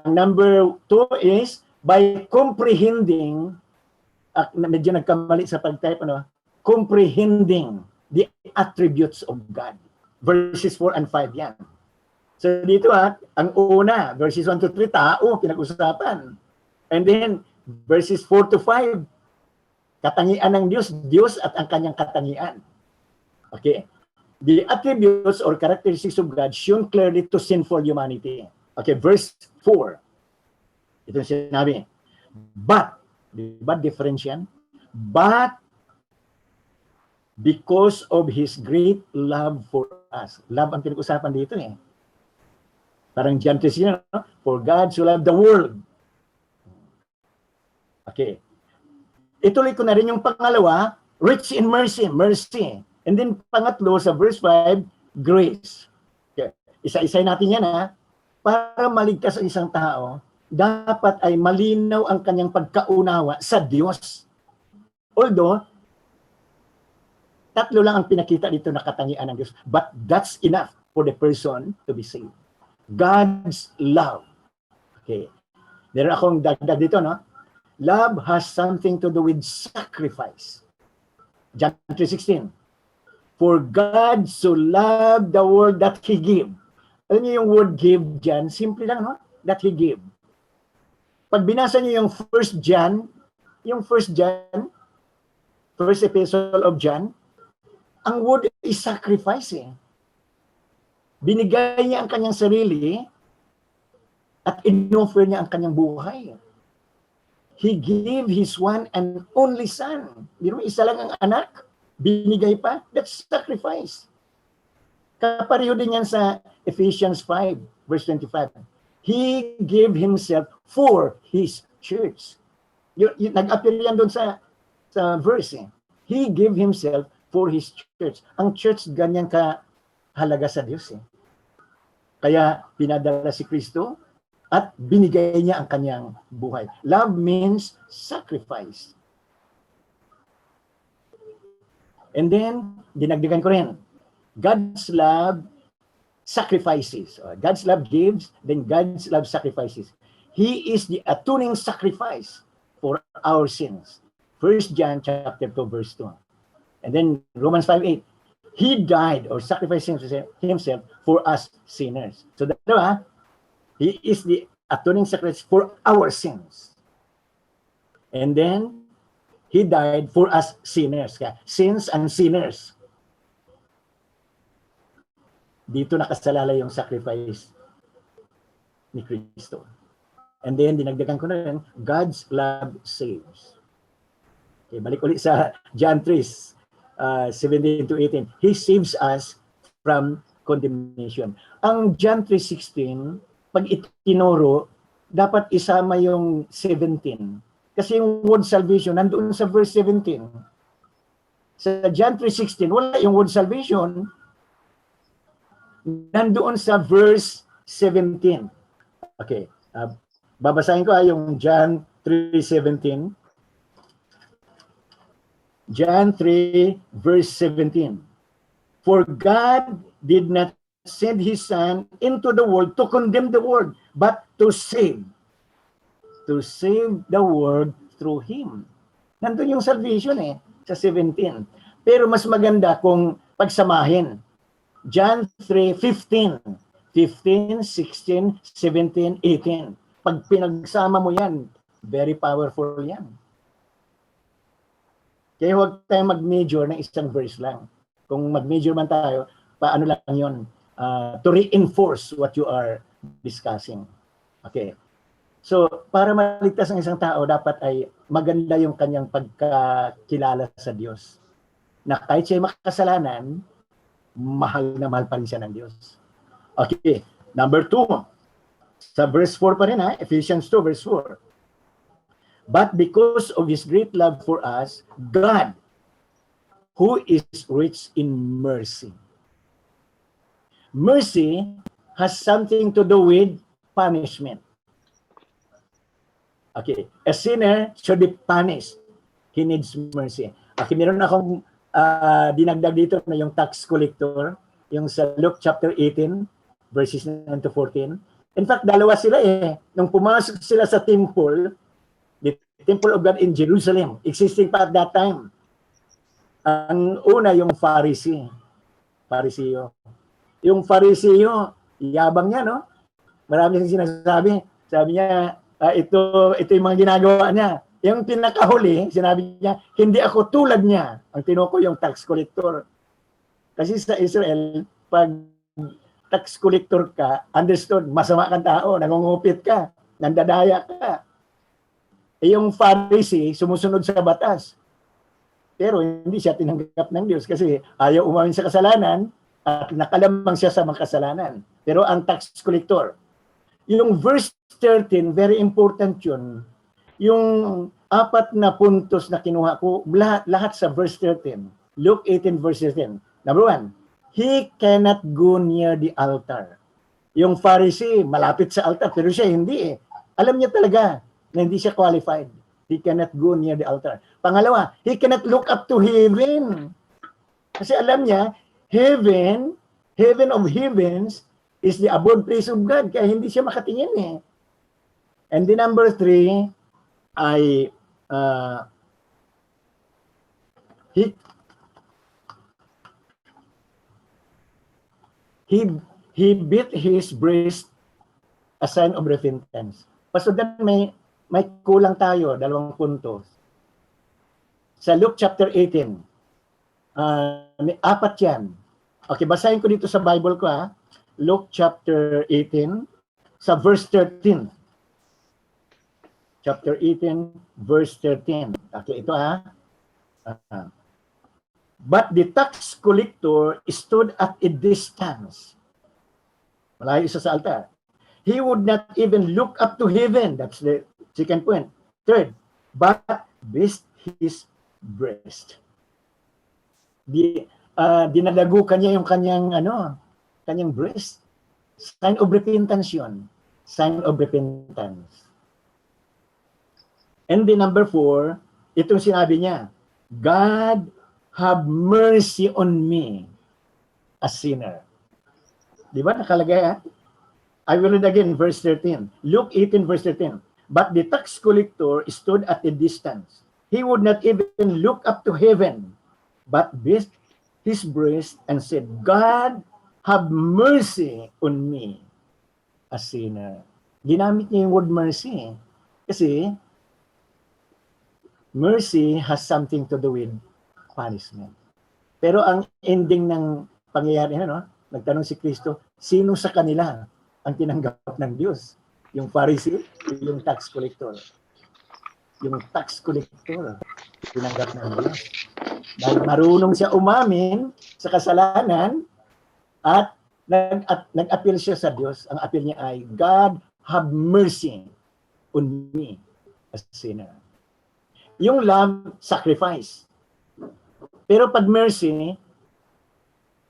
Speaker 1: Number 2 is, by comprehending, medyo nagkamali sa pag-type, comprehending the attributes of God. Verses 4 and 5 yan. So dito ang una, verses 1 to 3, tao, pinag-usapan. And then, verses 4 to 5, katangian ng Diyos, Diyos at ang kanyang katangian. Okay. The attributes or characteristics of God shown clearly to sinful humanity. Okay, verse 4. Ito yung sinabi. But, difference yan? But, because of His great love for us. Love ang pinag-usapan dito eh. Parang John 3, for God so loved the world. Okay. Ituloy ko na rin yung pangalawa, rich in mercy, mercy. And then pangatlo sa verse 5, grace. Okay. Isa-isay natin yan Para maligtas ang isang tao, dapat ay malinaw ang kanyang pagkaunawa sa Diyos. Although, tatlo lang ang pinakita dito na katangian ng Diyos. But that's enough for the person to be saved. God's love. Okay. Meron akong dagdag dito, Love has something to do with sacrifice. John 3:16. For God so loved the world that He gave. Alam niyo yung word give dyan, simple lang, that He gave. Pag binasa niyo yung first epistle of John, ang word is sacrifice Binigay niya ang kanyang sarili at inoffer niya ang kanyang buhay. He gave His one and only Son. Isa lang ang anak, binigay pa, that's sacrifice. Kapareho din yan sa Ephesians 5, verse 25. He gave Himself for His church. Nag-appear yan doon sa verse. He gave Himself for His church. Ang church ganyan kahalaga sa Diyos. Kaya pinadala si Kristo at binigay niya ang kanyang buhay. Love means sacrifice. And then, dinagdagan ko rin, God's love sacrifices. God's love gives, then God's love sacrifices. He is the atoning sacrifice for our sins. 1 John chapter 2, verse 2. And then Romans 5:8. He died or sacrificed himself for us sinners. So dalawa, He is the atoning sacrifice for our sins. And then, He died for us sinners. Sins and sinners. Dito nakasalalay yung sacrifice ni Kristo. And then, dinagdagan ko na rin, God's love saves. Okay, balik ulit sa John 3, 17 to 18. He saves us from condemnation. Ang John 3:16, pag itinuro, dapat isama yung 17. Kasi yung word salvation, nandoon sa verse 17. Sa John 3:16, wala yung word salvation. Nandoon sa verse 17. Okay. Babasahin ko yung John 3:17. John 3, verse 17. For God did not send His Son into the world to condemn the world, but to save. To save the world through Him. Nandun yung salvation sa 17. Pero mas maganda kung pagsamahin. John 3:15, 15, 16, 17, 18. Pag pinagsama mo yan, very powerful yan. Kaya huwag tayong mag-major ng isang verse lang. Kung mag-major man tayo, paano lang yun? To reinforce what you are discussing. Okay. So, para maligtas ng isang tao, dapat ay maganda yung kanyang pagkakilala sa Diyos. Na kahit siya makasalanan, mahal na mahal pa rin siya ng Diyos. Okay. Number 2. Sa verse 4 pa rin Ephesians 2 verse 4. But because of His great love for us, God, who is rich in mercy. Mercy has something to do with punishment. Okay, a sinner should be punished. He needs mercy. Okay, meron akong dinagdag dito na yung tax collector, yung sa Luke chapter 18, verses 9 to 14. In fact, dalawa sila Nung pumasok sila sa temple, the temple of God in Jerusalem, existing pa at that time. Ang una, yung Pharisee. Yung Pharisee, yabang niya, no? Marami siyang sinasabi. Sabi niya, ito yung mga ginagawa niya. Yung pinakahuli, sinabi niya, hindi ako tulad niya. Ang tinuko yung tax collector. Kasi sa Israel, pag tax collector ka, understood, masama kang tao, nangungupit ka, nandadaya ka. Yung Pharisee, sumusunod sa batas. Pero hindi siya tinanggap ng Diyos kasi ayaw umamin sa kasalanan at nakalamang siya sa mga kasalanan. Pero ang tax collector, yung verse 13, very important yun. Yung 4 na puntos na kinuha ko, lahat sa verse 13. Luke 18, verse 13. Number 1, he cannot go near the altar. Yung Pharisee, malapit sa altar, pero siya hindi Alam niya talaga na hindi siya qualified. He cannot go near the altar. Pangalawa, he cannot look up to heaven. Kasi alam niya, heaven of heavens, is the abode place of God. Kaya hindi siya makatingin And the number 3, ay he beat his breast, a sign of repentance. Pastor Dan, may kulang tayo, 2 puntos. Sa Luke chapter 18, may 4 yan. Okay, basahin ko dito sa Bible ko Luke chapter 18, sa verse 13. Chapter 18, verse 13. Okay, ito But the tax collector stood at a distance. Malayo isa sa altar. He would not even look up to heaven. That's the second point. Third, but beat his breast. Dinadagukan niya yung kanyang breast. Sign of repentance yun. Sign of repentance. And the number 4, itong sinabi niya, God have mercy on me, a sinner. Di ba nakalagay I will read again, verse 13. Luke 18, verse 13. But the tax collector stood at a distance. He would not even look up to heaven, but beat his breast and said, God, have mercy on me, a sinner. Ginamit niya yung word mercy. Kasi, mercy has something to do with punishment. Pero ang ending ng pangyayari, nagtanong si Kristo, sino sa kanila ang tinanggap ng Diyos? Yung Pharisee, yung tax collector. Yung tax collector, tinanggap ng Diyos. Dahil marunong siya umamin sa kasalanan at nag-appeal siya sa Diyos. Ang appeal niya ay, God, have mercy on me, a sinner. Yung love, sacrifice. Pero pag mercy,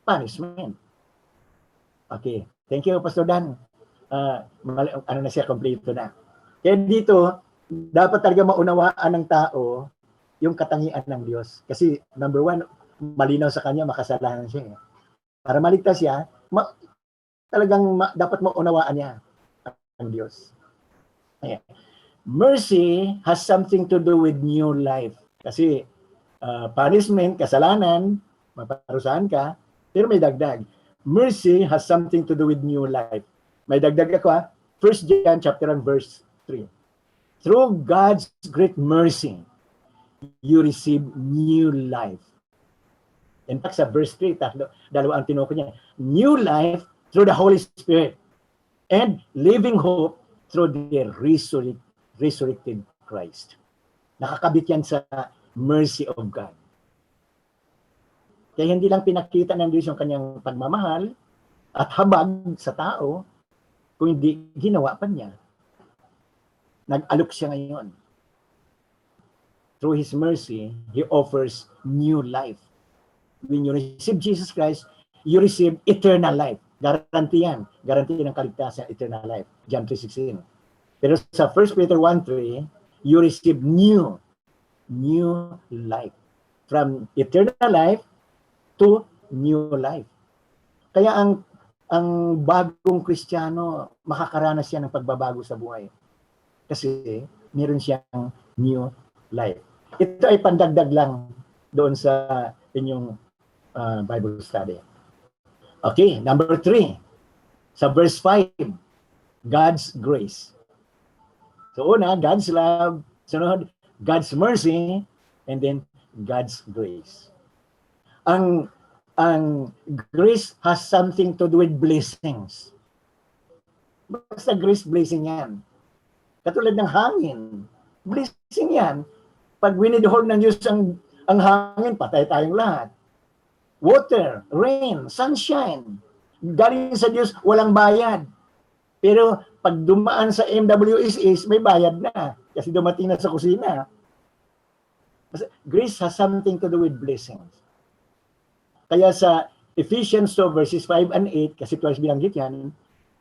Speaker 1: punishment. Okay. Thank you, Pastor Dan. Ano na siya, kompleto na. Kaya dito, dapat talaga maunawaan ng tao yung katangian ng Diyos. Kasi, number one, malinaw sa kanya, makasalanan siya. Para maligtas siya, dapat maunawaan niya ang Diyos. Ayan. Mercy has something to do with new life. Kasi punishment, kasalanan, maparusahan ka, pero may dagdag. Mercy has something to do with new life. May dagdag ako 1 John chapter 1 verse 3. Through God's great mercy, you receive new life. In fact, sa verse 3, dalawa ang tinuko niya. New life through the Holy Spirit and living hope through the resurrected Christ. Nakakabit yan sa mercy of God. Kaya hindi lang pinakita ng Diyos yung kanyang pagmamahal at habag sa tao, kung hindi ginawa pa niya. Nag-alok siya ngayon. Through His mercy, He offers new life. When you receive Jesus Christ, you receive eternal life. Garanti yan. Garanti ng kaligtasan, eternal life. John 3:16. Pero sa 1 Peter 1:3, you receive new life. From eternal life to new life. Kaya ang bagong Kristiyano, makakaranas siya ng pagbabago sa buhay. Kasi meron siyang new life. Ito ay pandagdag lang doon sa inyong Bible study. Okay, number 3. Sa verse 5, God's grace. So una, God's love. Sunod, God's mercy. And then, God's grace. Ang grace has something to do with blessings. Basta grace, blessing yan. Katulad ng hangin. Blessing yan. Pag winidhold ng Diyos ang hangin, patay tayong lahat. Water, rain, sunshine. Galing sa Diyos, walang bayad. Pero pag dumaan sa MWSS, may bayad na. Kasi dumating na sa kusina. Grace has something to do with blessings. Kaya sa Ephesians 2 verses 5 and 8, kasi twice binanggit yan,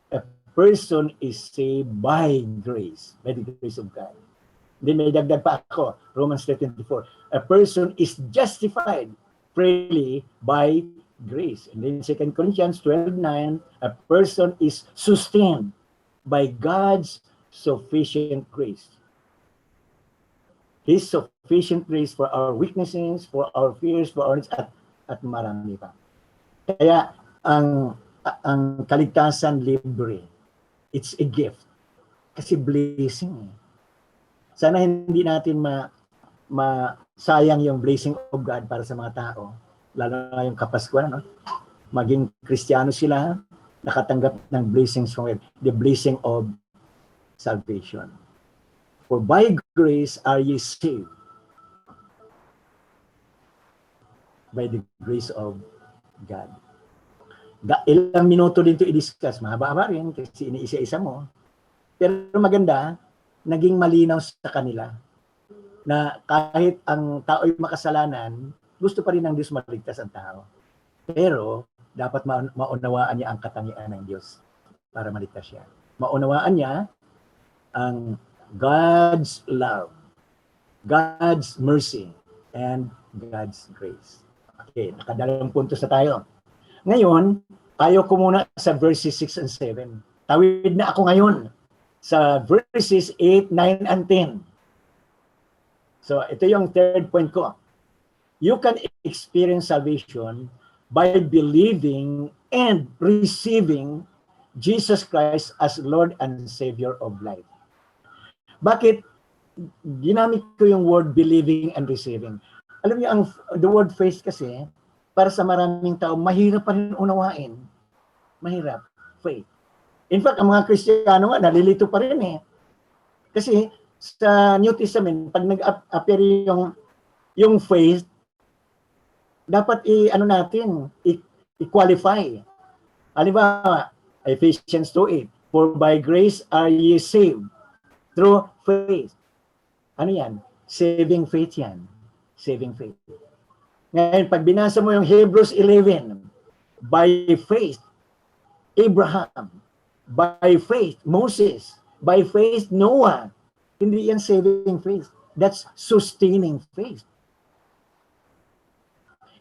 Speaker 1: a person is saved by grace, by the grace of God. Then may dagdag pa ako, Romans 3:24. A person is justified freely by grace. And then 2 Corinthians 12:9, a person is sustained by God's sufficient grace. His sufficient grace for our weaknesses, for our fears, for our needs, at marami pa. Kaya ang kaligtasan libre. It's a gift. Kasi blessing. Sana hindi natin masayang yung blessing of God para sa mga tao. Lalo na yung Kapaskuhan, maging Kristiyano sila, nakatanggap ng blessings from God, the blessing of salvation. For by grace are ye saved. By the grace of God. Ilang minuto din ito i-discuss. Mahaba-haba rin kasi iniisa-isa mo. Pero maganda, naging malinaw sa kanila na kahit ang tao ay makasalanan, gusto pa rin ng Diyos maligtas ang tao. Pero dapat maunawaan niya ang katangian ng Diyos para maligtas siya. Maunawaan niya ang God's love, God's mercy, and God's grace. Okay, nakadalawang puntos na tayo. Ngayon, tayo ko muna sa verses 6 and 7. Tawid na ako ngayon sa verses 8, 9, and 10. So, ito yung third point ko. You can experience salvation by believing and receiving Jesus Christ as Lord and Savior of life. Bakit ginamit ko yung word believing and receiving? Alam niyo, the word faith kasi, para sa maraming tao, mahirap pa rin unawain. Mahirap. Faith. In fact, ang mga Kristiyano nga, nalilito pa rin eh. Kasi sa New Testament, pag nag-appear yung faith, dapat i-qualify. Halimbawa, Ephesians 2:8, for by grace are ye saved through faith. Ano yan? Saving faith yan. Saving faith. Ngayon, pag binasa mo yung Hebrews 11, by faith, Abraham, by faith, Moses, by faith, Noah. Hindi yan saving faith. That's sustaining faith.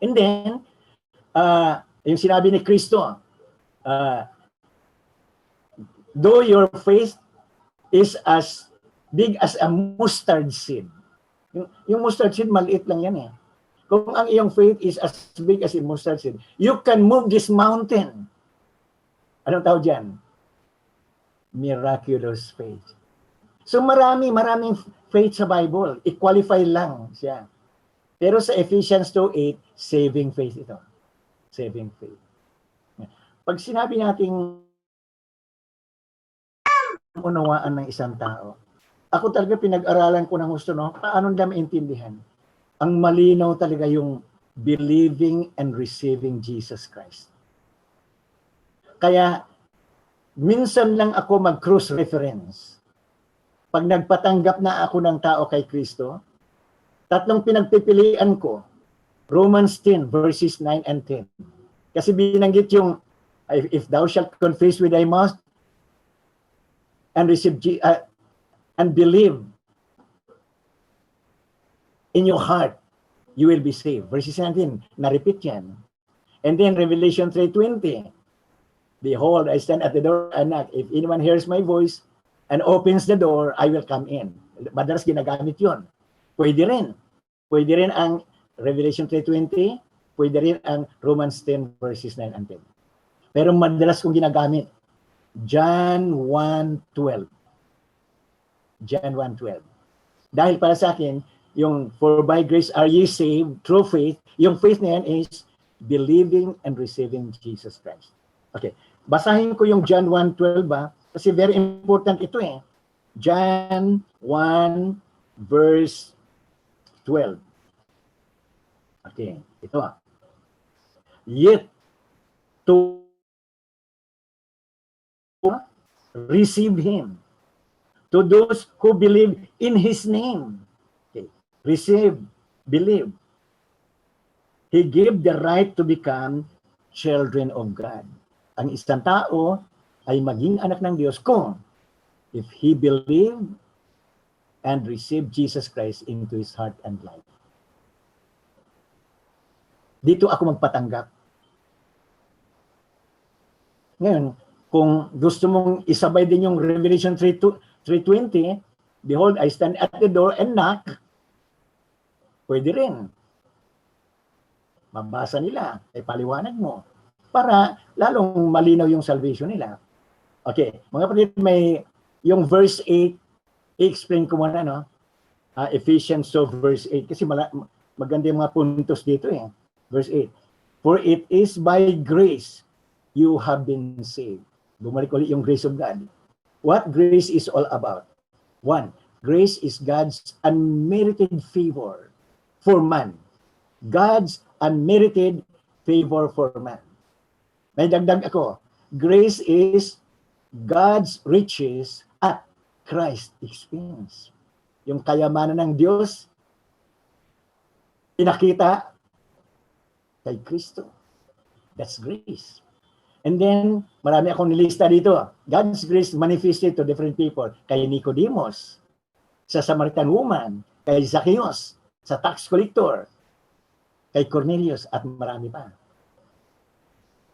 Speaker 1: And then, yung sinabi ni Kristo, though your faith is as big as a mustard seed. Yung mustard seed, maliit lang yan eh. Kung ang iyong faith is as big as a mustard seed, you can move this mountain. Anong tawag dyan? Miraculous faith. So maraming faith sa Bible. I-qualify lang siya. Pero sa Ephesians 2:8, saving faith ito. Saving faith. Pag sinabi nating unawaan ng isang tao, ako talaga pinag-aralan ko ng gusto, no? Paano nila maintindihan? Ang malinaw talaga yung believing and receiving Jesus Christ. Kaya, minsan lang ako mag-cross reference. Pag nagpatanggap na ako ng tao kay Kristo, tatlong pinagpipilian ko, Romans 10, verses 9 and 10. Kasi binanggit yung, if thou shalt confess with thy mouth and receive and believe in your heart, you will be saved. Verses 19, na-repeat yan. And then Revelation 3:20, behold, I stand at the door and knock. If anyone hears my voice and opens the door, I will come in. Madalas ginagamit yun. Pwede rin. Pwede rin ang Revelation 3:20, pwede rin ang Romans 10, verses 9 and 10. Pero madalas kong ginagamit, John 1:12. John 1:12. Dahil para sa akin, yung for by grace are ye saved through faith, yung faith na yan is believing and receiving Jesus Christ. Okay, basahin ko yung John 1:12 ba? Kasi very important ito eh. John 1 verse 12. Okay, ito ah. Yet to receive him, to those who believe in his name. Okay. Receive, believe. He gave the right to become children of God. Ang isang tao ay maging anak ng Diyos kung if he believe and receive Jesus Christ into his heart and life. Dito ako magpatanggap. Ngayon, kung gusto mong isabay din yung Revelation 3:20, behold, I stand at the door and knock, pwede rin. Mabasa nila, ay paliwanag mo, para lalong malinaw yung salvation nila. Okay, mga kapatid, may yung verse 8, i-explain ko muna, no? Ephesians 2 verse 8, kasi maganda yung mga puntos dito eh. Verse 8, for it is by grace you have been saved. Bumalik ulit yung grace of God. What grace is all about? One, grace is God's unmerited favor for man. God's unmerited favor for man. May dagdag ako. Grace is God's riches at Christ's expense. Yung kayamanan ng Diyos, pinakita kay Kristo. That's grace. And then, marami akong nilista dito. God's grace manifested to different people. Kay Nicodemus, sa Samaritan woman, kay Zacchaeus, sa tax collector, kay Cornelius, at marami pa.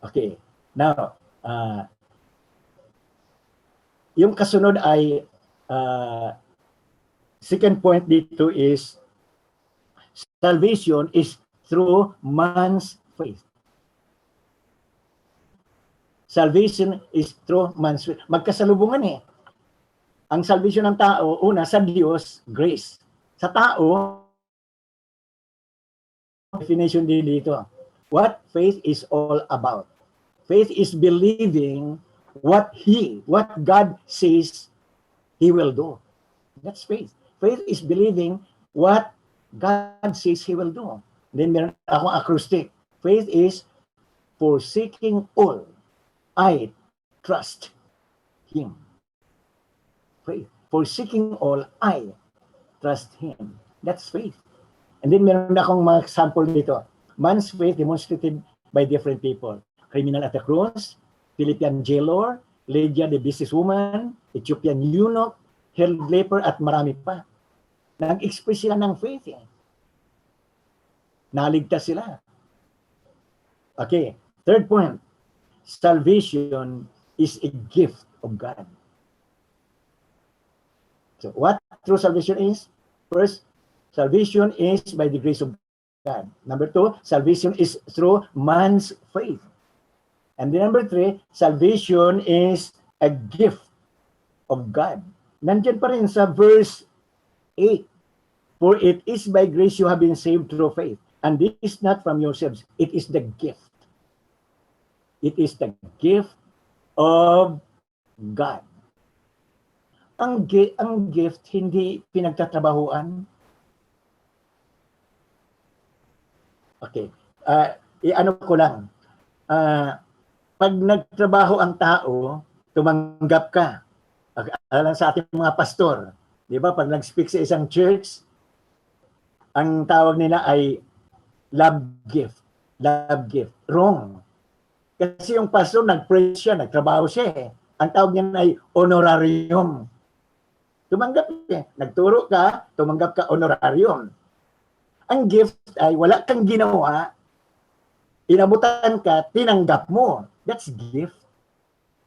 Speaker 1: Okay. Now, yung kasunod ay, second point dito is, salvation is through man's faith. Salvation is through man's faith. Magkasalubungan eh. Ang salvation ng tao, una, sa Diyos, grace. Sa tao, definition din dito. What faith is all about. Faith is believing what God says He will do. That's faith. Faith is believing what God says He will do. Then meron akong acrostic. Faith is forsaking all. I trust Him. Faith. Forsaking all, I trust Him. That's faith. And then meron akong mga example dito. Man's faith demonstrated by different people. Criminal at the cross, Philippian jailer, Lydia the businesswoman, Ethiopian eunuch, hell leper, at marami pa. Nag-express sila ng faith eh. Naligtas sila. Okay, third point. Salvation is a gift of God. So what true salvation is? First, salvation is by the grace of God. Number two, salvation is through man's faith. And then number three, salvation is a gift of God. Nandiyan pa rin sa verse 8. For it is by grace you have been saved through faith. And this is not from yourselves. It is the gift. It is the gift of God. Ang gift, hindi pinagtatrabahuan. Okay. Ano ko lang. Pag nagtrabaho ang tao, tumanggap ka. Alam sa ating mga pastor, di ba? Pag nag-speak sa isang church, ang tawag nila ay love gift. Love gift. Wrong. Kasi yung pastor, nag-preach siya, nagtrabaho siya eh. Ang tawag niya ay honorarium. Tumanggap eh. Nagturo ka, tumanggap ka honorarium. Ang gift ay wala kang ginawa, inabutan ka, tinanggap mo. That's gift.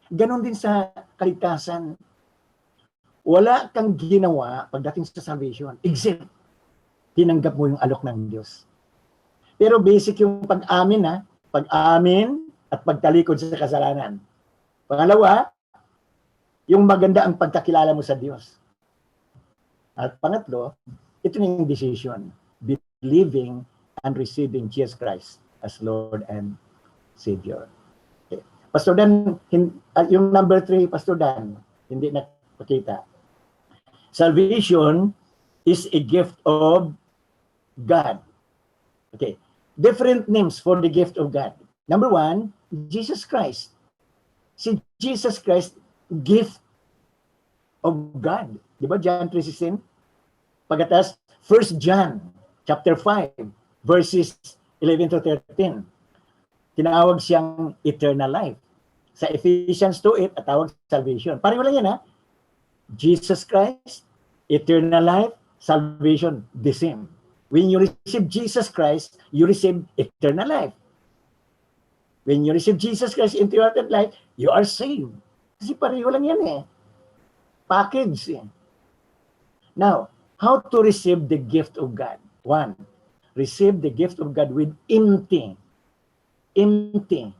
Speaker 1: Ganon din sa kaligtasan. Wala kang ginawa pagdating sa salvation, except tinanggap mo yung alok ng Diyos. Pero basic yung pag-amin ha, pag-amin at pagtalikod sa kasalanan. Pangalawa, yung maganda ang pagkakilala mo sa Diyos. At pangatlo, ito yung decision, believing and receiving Jesus Christ as Lord and Savior. Okay. Pastor Dan, yung number 3, Pastor Dan, hindi napakita. Salvation is a gift of God. Okay. Different names for the gift of God. Number 1, Jesus Christ. Si Jesus Christ, gift of God. Di ba? John 3:16. Pagkatas, 1 John chapter 5, verses 11 to 13. Tinawag siyang eternal life. Sa Ephesians 2:8, at tawag salvation. Pareho lang yan ha. Jesus Christ, eternal life, salvation, the same. When you receive Jesus Christ, you receive eternal life. When you receive Jesus Christ into your life, you are saved. Kasi pareho lang yan eh. Package eh. Now, how to receive the gift of God? 1, receive the gift of God with empty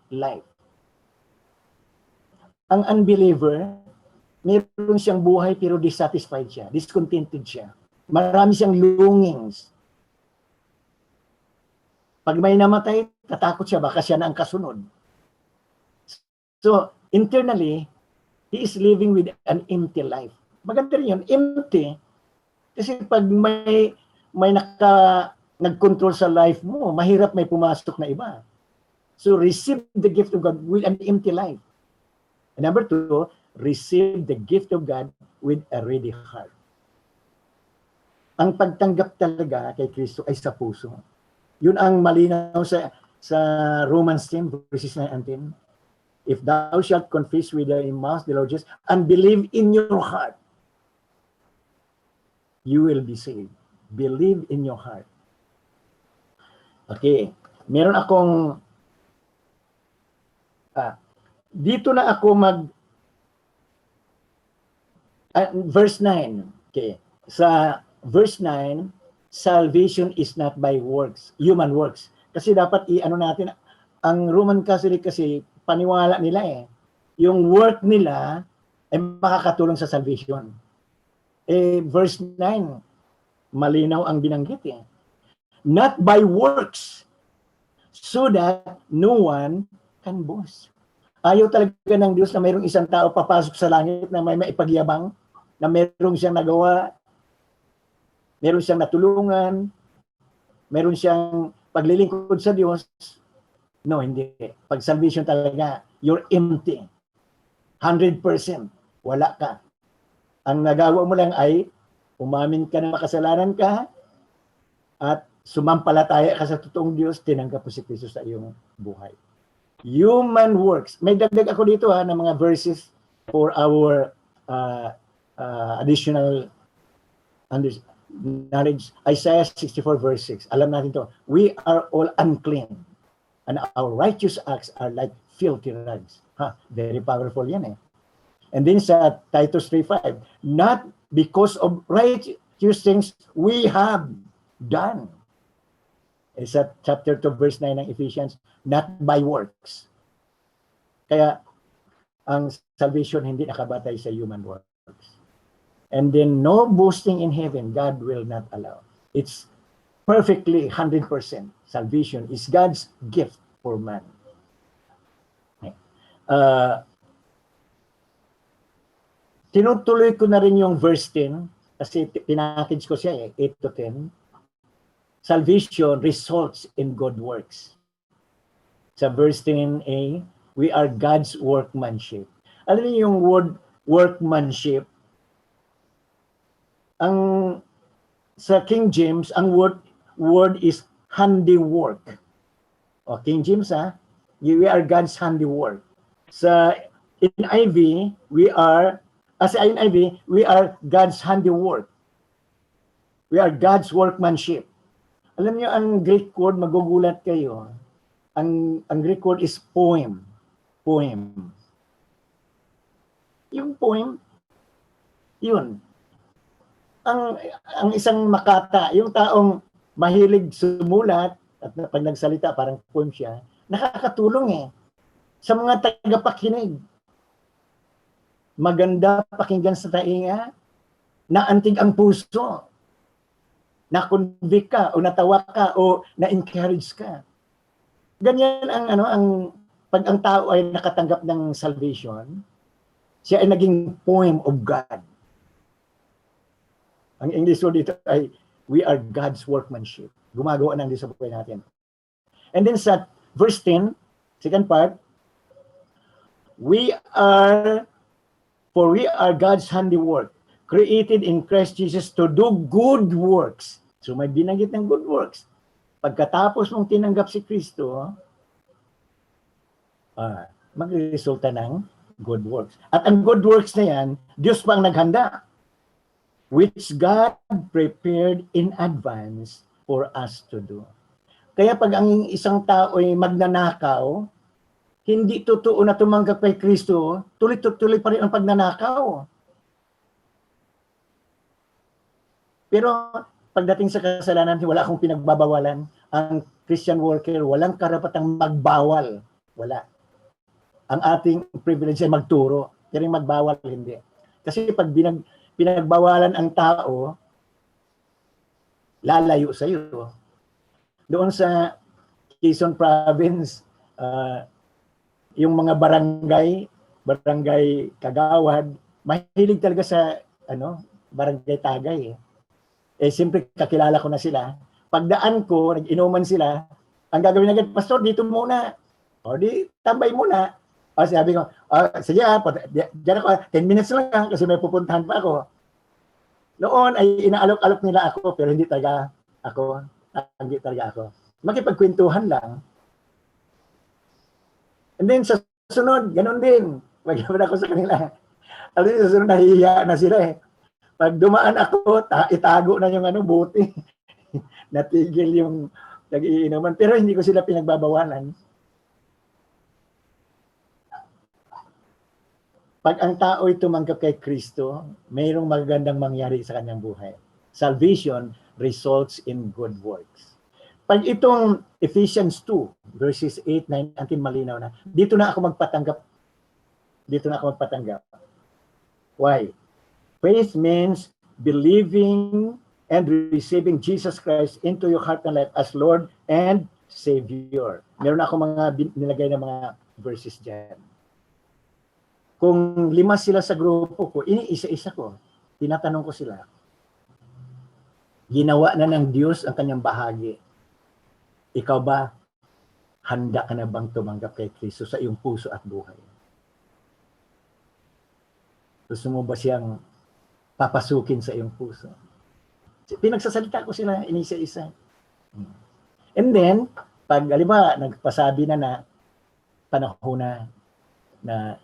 Speaker 1: life. Ang unbeliever, meron siyang buhay pero dissatisfied siya, discontented siya. Marami siyang longings. Pag may namatay, tatakot siya, baka siya na ang kasunod. So, internally, he is living with an empty life. Maganda rin yun, empty. Kasi pag may nag-control sa life mo, mahirap may pumasok na iba. So, receive the gift of God with an empty life. And number 2, receive the gift of God with a ready heart. Ang pagtanggap talaga kay Kristo ay sa puso. Yun ang malinaw sa Romans 10, verses 9 and 10. If thou shalt confess with thy mouth the Lord Jesus and believe in your heart, you will be saved. Believe in your heart. Okay. Meron akong dito na ako verse 9. Okay. Sa verse 9, salvation is not by works, human works. Kasi dapat i-ano natin, ang Roman Catholic kasi paniwala nila eh. yung work nila ay makakatulong sa salvation. Verse 9, malinaw ang binanggit eh. Not by works, so that no one can boast. Ayaw talaga ng Diyos na mayroong isang tao papasok sa langit na may maipagyabang, na mayroong siyang nagawa, mayroong siyang natulungan, mayroong siyang paglilingkod sa Diyos. No, hindi. Pag salvation talaga, you're empty. 100%. Wala ka. Ang nagawa mo lang ay umamin ka na makasalanan ka at sumampalataya ka sa totoong Diyos, tinanggap mo si Kristo sa iyong buhay. Human works. May dagdag ako dito ng mga verses for our additional knowledge. Isaiah 64 verse 6. Alam natin to. We are all unclean and our righteous acts are like filthy rags. Very powerful yan eh. And then sa Titus 3:5, not because of righteous things we have done. Sa chapter 2 verse 9 ng Ephesians, not by works. Kaya ang salvation hindi nakabatay sa human works. And then no boasting in heaven, God will not allow. It's perfectly 100%. Salvation is God's gift for man. Tinutuloy ko na rin yung verse 10 kasi pinackage ko siya 8 to 10. Salvation results in good works. Sa verse 10a, we are God's workmanship. Alam niyo yung word workmanship? Sa King James, ang word is handiwork. King James we are God's handiwork. Sa NIV, we are God's handiwork. We are God's workmanship. Alam niyo ang Greek word, magugulat kayo. Ang Greek word is poem. Poem. Yung poem, yun. Ang isang makata, yung taong mahilig sumulat at pag nagsalita parang poem siya, nakakatulong sa mga tagapakinig. Maganda pakinggan sa tainga, naantig ang puso, na-convict ka o natawa ka o na-encourage ka. Ganyan ang pag ang tao ay nakatanggap ng salvation, siya ay naging poem of God. Ang English word dito ay we are God's workmanship. Gumagawa ng Diyos sa buhay natin. And then sa verse 10, second part, for we are God's handiwork, created in Christ Jesus to do good works. So may binanggit ng good works. Pagkatapos mong tinanggap si Kristo, magresulta ng good works. At ang good works na yan, Diyos pa ang naghanda, which God prepared in advance for us to do. Kaya pag ang isang tao ay magnanakaw, hindi totoo na tumanggap kay Kristo, tuloy-tuloy pa rin ang pagnanakaw. Pero pagdating sa kasalanan, wala akong pinagbabawalan. Ang Christian worker, walang karapatang magbawal. Wala. Ang ating privilege ay magturo. Pero magbawal, hindi. Kasi pag pinagbawalan ang tao, lalayo sa iyo. Doon sa Quezon Province, yung mga barangay kagawad, mahilig talaga sa barangay tagay. Siyempre kakilala ko na sila. Pagdaan ko, nag-inuman sila, ang gagawin agad, Pastor, dito muna. O di, tambay muna. Sabi ko, sige diyan ako, 10 minutes lang kasi may pupuntahan pa ako. Noon ay inaalok-alok nila ako, pero hindi talaga ako. Makipagkwentuhan lang. And then sa sunod, ganun din. Magkabala ako sa kanila. Alam niyo, sa sunod, nahihiya na sila Pag dumaan ako, itago na yung buti. Natigil yung nag-iinuman. Pero hindi ko sila pinagbabawalan. Pag ang tao ay tumanggap kay Kristo, mayroong magagandang mangyari sa kanyang buhay. Salvation results in good works. Pag itong Ephesians 2, verses 8, 9, natin malinaw na, dito na ako magpatanggap dito na ako magpatanggap. Why? Faith means believing and receiving Jesus Christ into your heart and life as Lord and Savior. Meron ako mga nilagay na mga verses dyan. Kung 5 sila sa grupo ko, iniisa-isa ko. Tinatanong ko sila. Ginawa na ng Diyos ang kanyang bahagi. Ikaw ba, handa ka na bang tumanggap kay Kristo sa iyong puso at buhay? Gusto mo ba siyang papasukin sa iyong puso? Pinagsasalita ko sila inisa-isa. And then, pag halimbawa, nagpasabi na panahon na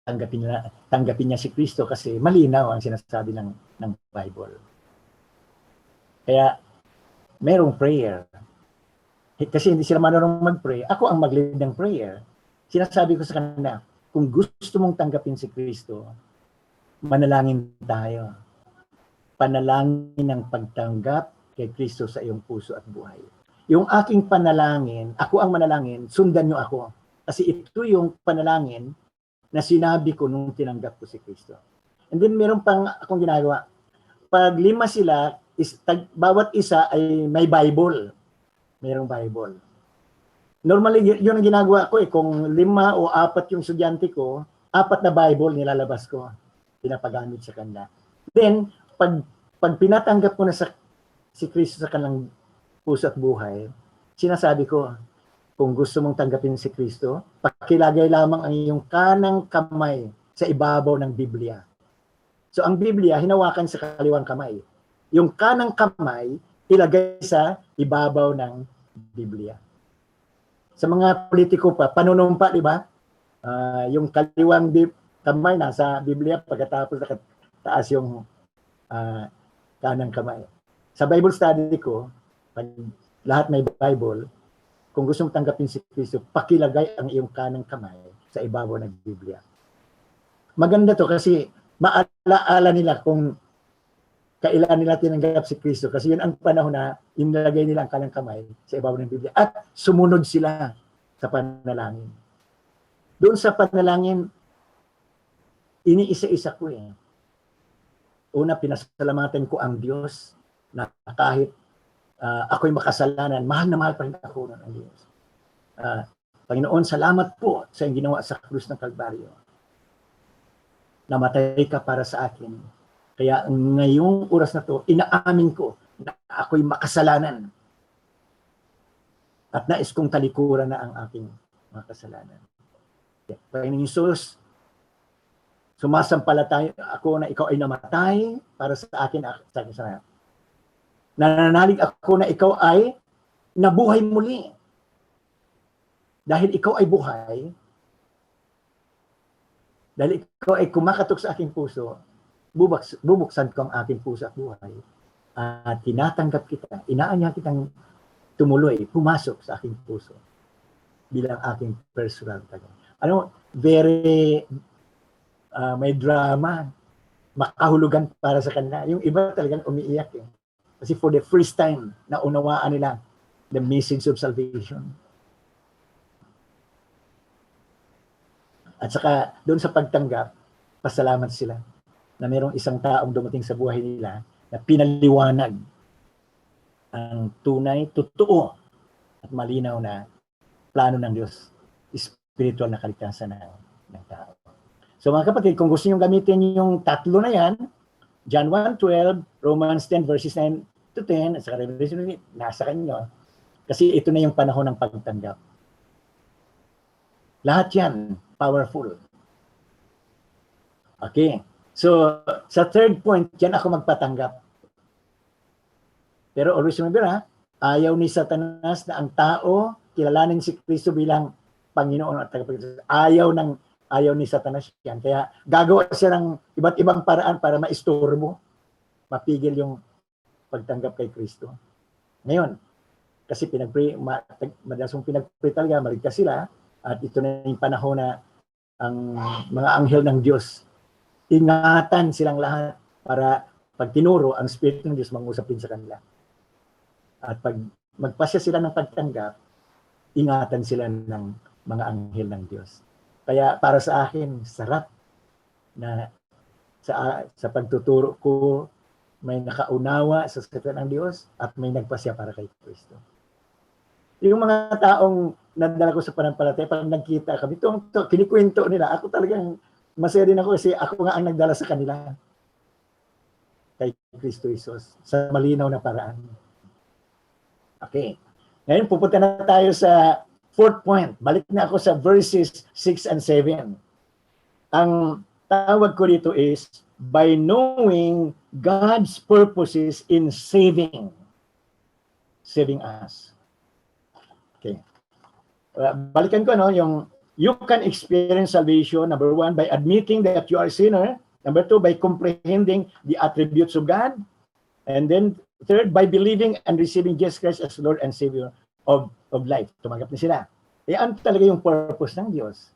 Speaker 1: tanggapin niya si Kristo kasi malinaw ang sinasabi ng Bible. Kaya, mayroong prayer. Kasi hindi sila marunong mag-pray. Ako ang mag-lead ng prayer. Sinasabi ko sa kanila, kung gusto mong tanggapin si Kristo, manalangin tayo. Panalangin ng pagtanggap kay Kristo sa iyong puso at buhay. Yung aking panalangin, ako ang manalangin, sundan niyo ako. Kasi ito yung panalangin na sinabi ko nung tinanggap ko si Kristo. And then meron pang akong ginagawa. Pag 5 sila, bawat isa ay may Bible. Mayroong Bible. Normally, yun ang ginagawa ko eh. Kung 5 o 4 yung estudyante ko, 4 na Bible nilalabas ko. Pinapagamit sa kanila. Then, pag pinatanggap ko na si Kristo sa kanilang puso at buhay, sinasabi ko, kung gusto mong tanggapin si Kristo, pakilagay lamang ang iyong kanang kamay sa ibabaw ng Biblia. So ang Biblia, hinawakan sa kaliwang kamay. Yung kanang kamay, ilagay sa ibabaw ng Biblia. Sa mga politiko pa, panunumpa, di ba? Yung kaliwang kamay nasa Biblia, pagkatapos taas yung kanang kamay. Sa Bible study ko, pag lahat may Bible, kung gusto mong tanggapin si Kristo, pakilagay ang iyong kanang kamay sa ibabaw ng Biblia. Maganda to kasi maalaala nila kung kailan nila tinanggap si Kristo kasi yun ang panahon na inilagay nila ang kanang kamay sa ibabaw ng Biblia at sumunod sila sa panalangin. Doon sa panalangin, iniisa-isa ko eh. Una, pinasalamatan ko ang Diyos na kahit ako'y makasalanan, mahal na mahal pa rin ako ng Diyos. Panginoon, salamat po sa iyong ginawa sa krus ng Kalbaryo. Namatay ka para sa akin. Kaya ngayong oras na to, inaamin ko na ako'y makasalanan. At nais kong talikuran na ang aking mga kasalanan. Panginoon Hesus, sumasampalataya ako na ikaw ay namatay para sa akin sa kasalanan. Nananalig ako na ikaw ay nabuhay muli. Dahil ikaw ay buhay, dahil ikaw ay kumakatok sa aking puso, bubuksan ko ang aking puso at buhay. At tinatanggap kita, inaanya kitang tumuloy, pumasok sa aking puso bilang aking personal tagapagligtas. Ano, very may drama, makahulugan para sa kanila. Yung iba talagang umiiyak eh. Kasi for the first time, naunawaan nila the message of salvation. At saka, doon sa pagtanggap, pasalamat sila na mayroong isang taong dumating sa buhay nila na pinaliwanag ang tunay, totoo, at malinaw na plano ng Diyos, spiritual na kaligtasan ng tao. So mga kapatid, kung gusto nyo gamitin yung tatlo na yan, John 1:12, Romans 10 verses 9 to 10, at saka Revelation 8, nasa kanyo. Kasi ito na yung panahon ng pagtanggap. Lahat yan, powerful. Okay. So, sa third point, yan ako magpatanggap. Pero always remember ayaw ni Satanas na ang tao kilalanin si Kristo bilang Panginoon at tagapagligtas. Ayaw ni Satanas yan. Kaya gagawa siya ng iba't ibang paraan para maistorbo, mapigil yung pagtanggap kay Kristo. Ngayon, kasi madalas mong pinag-pray talaga, maligtas sila, at ito na yung panahon na ang mga anghel ng Diyos, ingatan silang lahat para pag tinuro, ang Espiritu ng Diyos mangusapin sa kanila. At pag magpasya sila ng pagtanggap, ingatan sila ng mga anghel ng Diyos. Kaya para sa akin, sarap na sa pagtuturo ko, may nakaunawa sa salita ng Diyos at may nagpasya para kay Kristo. Yung mga taong nadala ko sa pananampalataya, pag nagkita kami, kinikwento nila, ako talagang masaya din ako kasi ako nga ang nagdala sa kanila kay Kristo Jesus sa malinaw na paraan. Okay. Ngayon, pupunta na tayo sa fourth point. Balik na ako sa verses 6 and 7. Ang tawag ko dito is, by knowing God's purposes in saving us. Okay. Balikan ko, yung you can experience salvation, number 1, by admitting that you are a sinner. Number 2, by comprehending the attributes of God. And then, third, by believing and receiving Jesus Christ as Lord and Savior of life. Tumanggap na sila. Yan talaga yung purpose ng Diyos.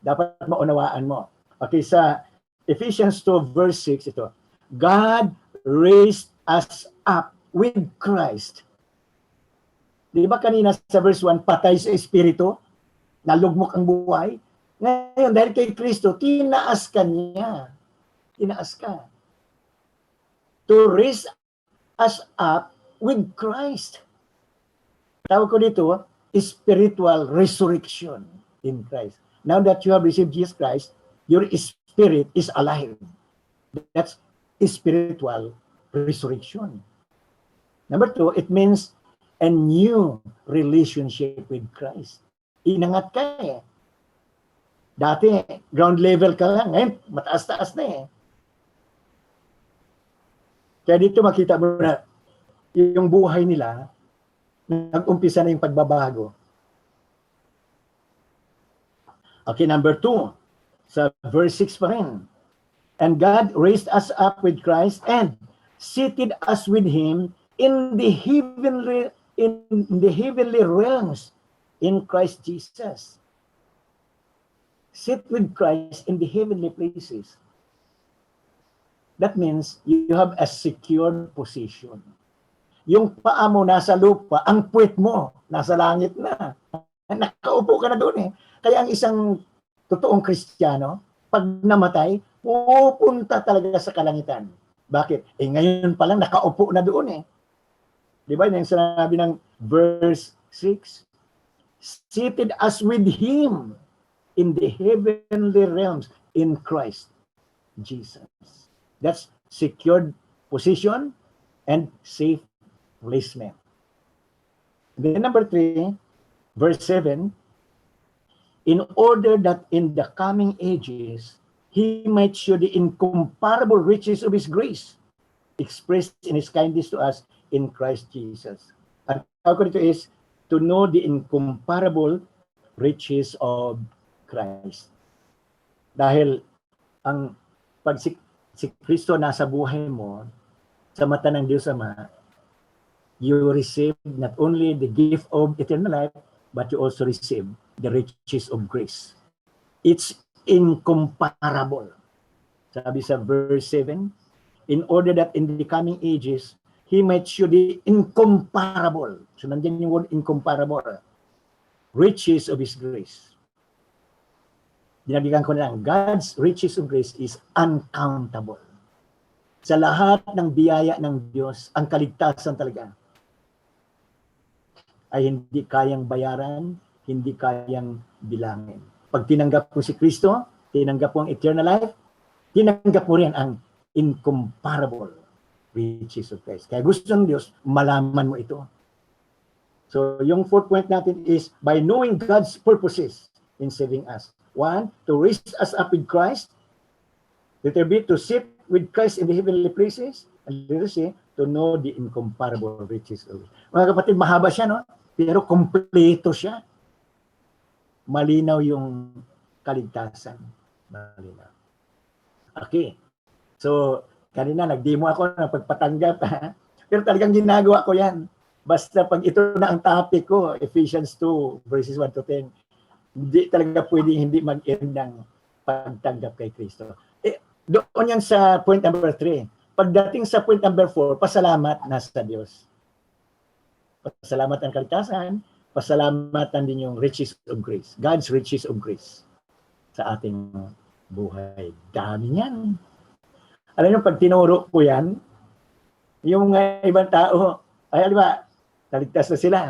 Speaker 1: Dapat maunawaan mo. Okay, sa Ephesians 2 verse 6, ito. God raised us up with Christ. Di ba kanina sa verse 1, patay sa espiritu, nalugmok ang buhay? Ngayon, dahil kay Kristo, tinaas ka niya. Tinaas ka. To raise us up with Christ. Tawag ko dito, spiritual resurrection in Christ. Now that you have received Jesus Christ, your spirit is alive. That's spiritual resurrection. Number 2, it means a new relationship with Christ. Inangat ka eh. Dati, ground level ka lang. Ngayon, mataas-taas na eh. Kaya dito makita mo na yung buhay nila, nag-umpisa na yung pagbabago. Okay, number 2, sa verse 6 pa rin. And God raised us up with Christ and seated us with Him in the heavenly realms in Christ Jesus. Sit with Christ in the heavenly places. That means you have a secure position. Yung paa mo nasa lupa, ang puwet mo nasa langit na. Nakaupo ka na doon eh. Kaya ang isang totoong Kristiyano, pag namatay, pupunta talaga sa kalangitan. Bakit? Ngayon pa lang nakaupo na doon eh. Di ba? Yung sinabi ng verse 6, seated us with Him in the heavenly realms in Christ Jesus. That's secured position and safe placement. Then number 3, verse 7, in order that in the coming ages He might show the incomparable riches of His grace expressed in His kindness to us in Christ Jesus. Ang tawag ko dito is to know the incomparable riches of Christ. Dahil pag si Kristo nasa buhay mo, sa mata ng Diyos Ama, you receive not only the gift of eternal life, but you also receive the riches of grace. It's incomparable. Sabi sa verse 7, in order that in the coming ages, He might show the incomparable. So nandiyan yung word incomparable. Riches of His grace. Dinabigan ko na lang, God's riches of grace is uncountable. Sa lahat ng biyaya ng Diyos, ang kaligtasan talaga ay hindi kayang bayaran, hindi kayang bilangin. Pag tinanggap mo si Kristo, tinanggap mo ang eternal life, tinanggap mo rin ang incomparable riches of Christ. Kaya gusto ng Diyos, malaman mo ito. So, yung fourth point natin is, by knowing God's purposes in saving us. 1, to raise us up with Christ. Letter B, to sit with Christ in the heavenly places. And letter C, to know the incomparable riches of it. Mga kapatid, mahaba siya, no? Pero kompleto siya. Malinaw yung kaligtasan. Malinaw. Okay. So, kanina nag-demo ako ng pagpatanggap. Pero talagang ginagawa ko yan. Basta pag ito na ang topic ko, Ephesians 2, verses 1 to 10, hindi talaga pwedeng hindi mag-end ng pagtanggap kay Kristo. Doon yan sa point number 3. Pagdating sa point number 4, pasalamat na sa Diyos. Pasalamat ang kaligtasan, pasalamatan din yung riches of grace. God's riches of grace. sa ating buhay. Dami yan. Alam niyo, pag tinuro ko yan, yung ibang tao, ay, di ba, naligtas na sila.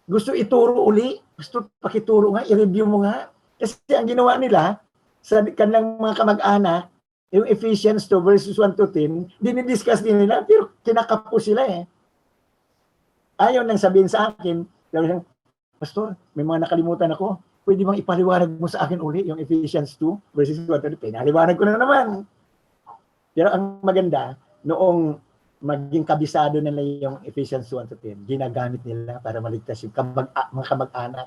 Speaker 1: Gusto ituro uli, gusto pakituro nga, i-review mo nga. Kasi ang ginawa nila, sa kanilang mga kamag-anak, yung Ephesians 2 verses 1 to 10, dinidiscuss din nila, pero kinakapo sila eh. Ayaw nang sabihin sa akin, Pastor, may mga nakalimutan ako. Pwede bang ipaliwanag mo sa akin uli yung Ephesians 2 verses 1 to 10? Pinaliwanag ko na naman. Pero ang maganda, noong maging kabisado nila yung Ephesians 1 to 10, ginagamit nila para maligtas yung mga kamag-anak,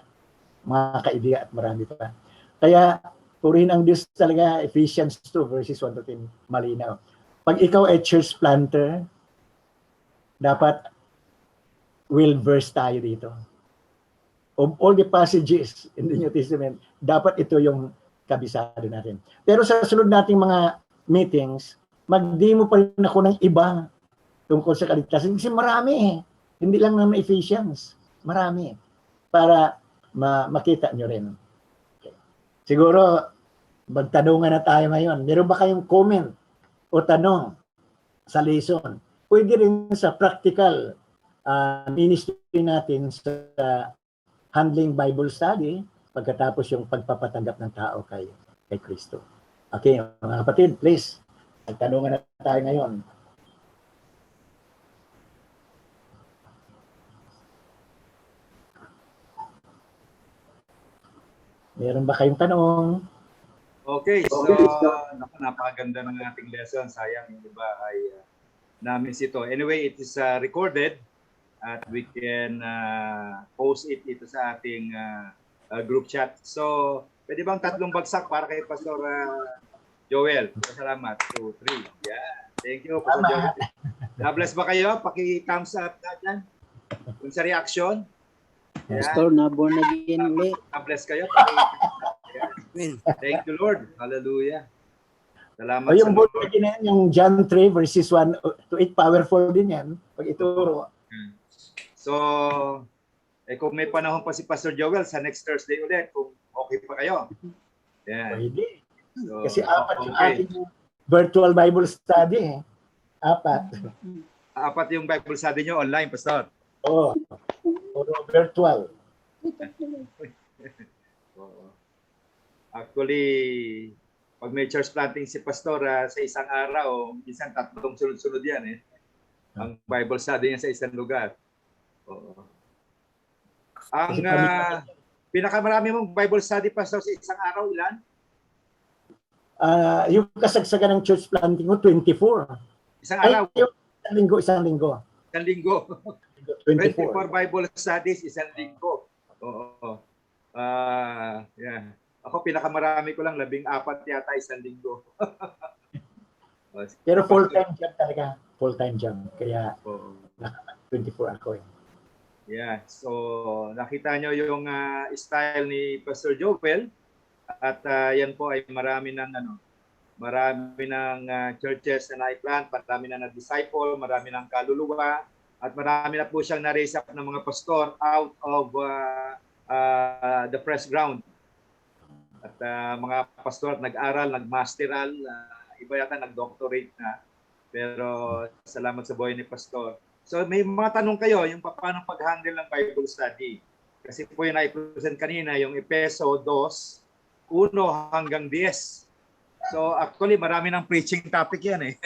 Speaker 1: mga kaibigan at marami pa. Kaya, purihin ang Diyos talaga, Ephesians 2 verses 1 to 10, malinaw. Pag ikaw ay church planter, dapat will verse tayo dito. Of all the passages in the New Testament, dapat ito yung kabisado natin. Pero sa sunod nating mga meetings, mag-demo pa rin ako ng iba tungkol sa kaligtasan. Kasi marami eh. Hindi lang naman Ephesians. Marami. Para makita nyo rin. Okay. Siguro, magtanungan na tayo ngayon. Meron ba kayong comment o tanong sa lesson? Pwede rin sa practical ministry natin sa handling Bible study pagkatapos yung pagpapatanggap ng tao kay Kristo. Okay, mga kapatid, please. Magtanungan na tayo ngayon. Meron ba kayong tanong?
Speaker 2: Okay, so napakaganda ng ating lesson. Sayang yung iba ay na-miss ito. Anyway, it is recorded at we can post it ito sa ating group chat. So, pwede bang 3 bagsak para kay Pastor Joel? Salamat. 2, 3. Yeah. Thank you, Pastor Joel. Na-bless ba kayo? Paki-thumbs up na dyan. Kung sa reaction.
Speaker 3: Yeah. Pastor, na-born again ulit.
Speaker 2: Na-bless kayo. Thank you, Lord. Hallelujah. Salamat
Speaker 1: yung born again yan, yung John 3 verses 1 to 8, powerful din yan. Pag ituro.
Speaker 2: So, kung may panahon pa si Pastor Joel, sa next Thursday ulit, kung okay pa kayo. Yeah.
Speaker 1: Pwede. So, kasi 4 yung ating virtual Bible study. 4.
Speaker 2: 4 yung Bible study nyo online, Pastor.
Speaker 1: Oo. Puro virtual.
Speaker 2: Actually, pag may church planting si Pastor sa isang araw, minsan 3 sunod-sunod yan eh. Ang Bible study niya sa isang lugar. Oo. Ang pinakamarami mong Bible study, Pastor, sa isang araw, ilan?
Speaker 1: Yung kasagsagan ng church planting ko, 24.
Speaker 2: Isang araw?
Speaker 1: Ay, isang linggo.
Speaker 2: Isang linggo.
Speaker 1: 24
Speaker 2: Bible studies, isang linggo. Oo. Yeah. Ako, pinakamarami ko lang, 14 yata isang linggo.
Speaker 1: Pero full-time job talaga. Full-time job. Kaya, 24 ako eh.
Speaker 2: Yeah. So, nakita nyo yung style ni Pastor Joel. At yan po ay marami ng churches na na-plant, marami na na-disciple, marami ng kaluluwa, at marami na po siyang na-raise up ng mga pastor out of the fresh ground. At mga pastor nag-aral, nag-masteral, iba yata nag-doctorate na. Pero salamat sa buhay ni Pastor. So may mga tanong kayo, yung paano pag-handle ng Bible study. Kasi po yung na-present kanina, yung Efeso 2, 1 hanggang 10. So actually marami ng preaching topic yan eh.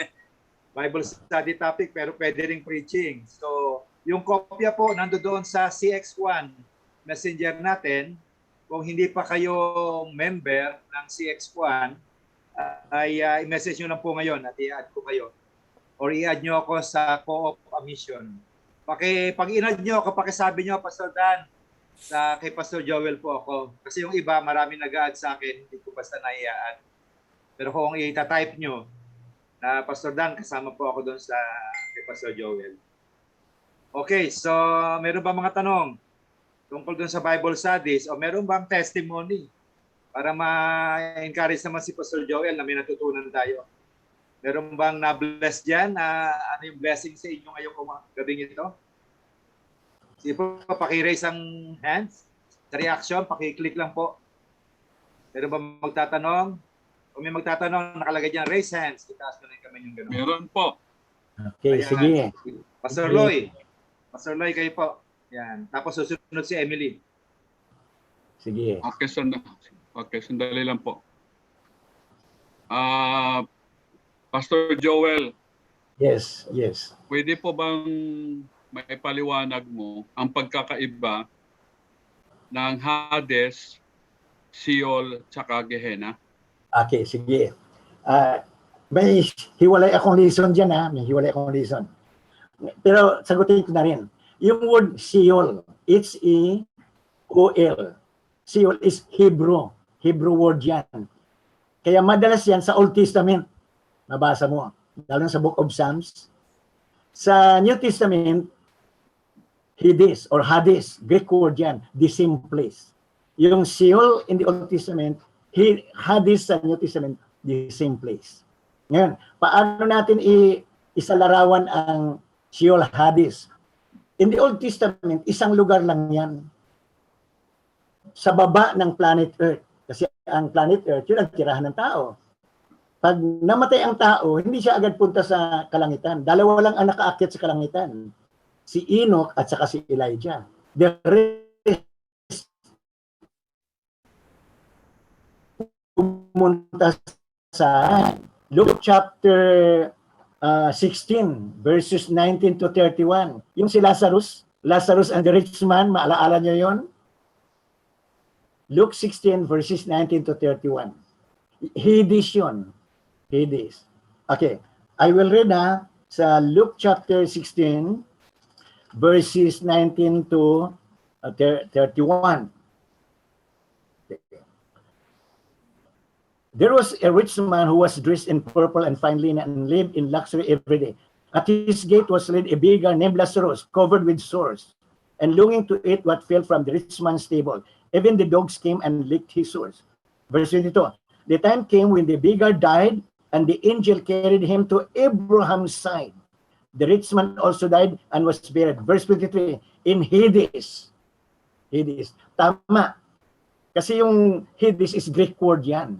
Speaker 2: Bible study topic pero pwede ring preaching. So yung kopya po nandoon sa CX1 Messenger natin. Kung hindi pa kayo member ng CX1, ay i-message nyo lang po ngayon at i-add ko kayo. Or i-add nyo ako sa Co-op Mission. Pag in-add nyo ako, pakisabi nyo, Pastor Dan, kay Pastor Joel po ako. Kasi yung iba, marami nag-add sa akin, hindi ko basta na-i-add. Pero kung i-type nyo, na Pastor Dan, kasama po ako doon kay Pastor Joel. Okay, so meron ba mga tanong tungkol doon sa Bible studies o meron bang testimony para ma-encourage naman si Pastor Joel na may natutunan tayo? Meron bang na-bless dyan? Ano yung blessing sa inyo ngayong gabing ito? Sige po, paki-raise ang hands. Sa reaction, paki-click lang po. Meron ba magtatanong? Kung may magtatanong, nakalagay dyan, raise hands. Itaas mo na yung kamay yung gano'n.
Speaker 4: Meron po.
Speaker 1: Okay,
Speaker 2: Ayan.
Speaker 1: sige.
Speaker 2: Pastor Loy. Pastor Loy, kayo po. Yan. Tapos susunod si Emily.
Speaker 1: Sige.
Speaker 4: Okay, sandali lang po. Pastor Joel,
Speaker 1: Yes, yes.
Speaker 4: pwede po bang may paliwanag mo ang pagkakaiba ng Hades, Sheol, tsaka Gehenna?
Speaker 1: Okay, sige. May hiwalay akong reason dyan, ha? May hiwalay akong reason. Pero sagutin ko na rin. Yung word Sheol, H-E-O-L. Sheol is Hebrew. Hebrew word yan. Kaya madalas yan sa Old Testament. Nabasa mo. Lalo sa Book of Psalms. Sa New Testament, Hades or Hades, Greek word yan, the same place. Yung Sheol in the Old Testament, Hades sa New Testament, the same place. Ngayon, paano natin isalarawan ang Sheol, Hades? In the Old Testament, isang lugar lang yan. Sa baba ng planet Earth. Kasi ang planet Earth, yun ang tirahan ng tao. Pag namatay ang tao, hindi siya agad punta sa kalangitan. Dalawa lang ang nakaakyat sa kalangitan. Si Enoch at saka si Elijah. The rest pumunta sa Luke chapter 16 verses 19 to 31. Yung si Lazarus and the rich man, maalaala niyo yon? Luke 16 verses 19 to 31. Hades yun. Hades. Okay. I will read sa Luke chapter 16 verses 19 to 31. There was a rich man who was dressed in purple and fine linen and lived in luxury every day. At his gate was laid a beggar named Lazarus, covered with sores, and longing to eat what fell from the rich man's table. Even the dogs came and licked his sores. Verse 22. The time came when the beggar died, and the angel carried him to Abraham's side. The rich man also died and was buried. Verse 23. In Hades. Hades. Tama. Kasi yung Hades is Greek word yan.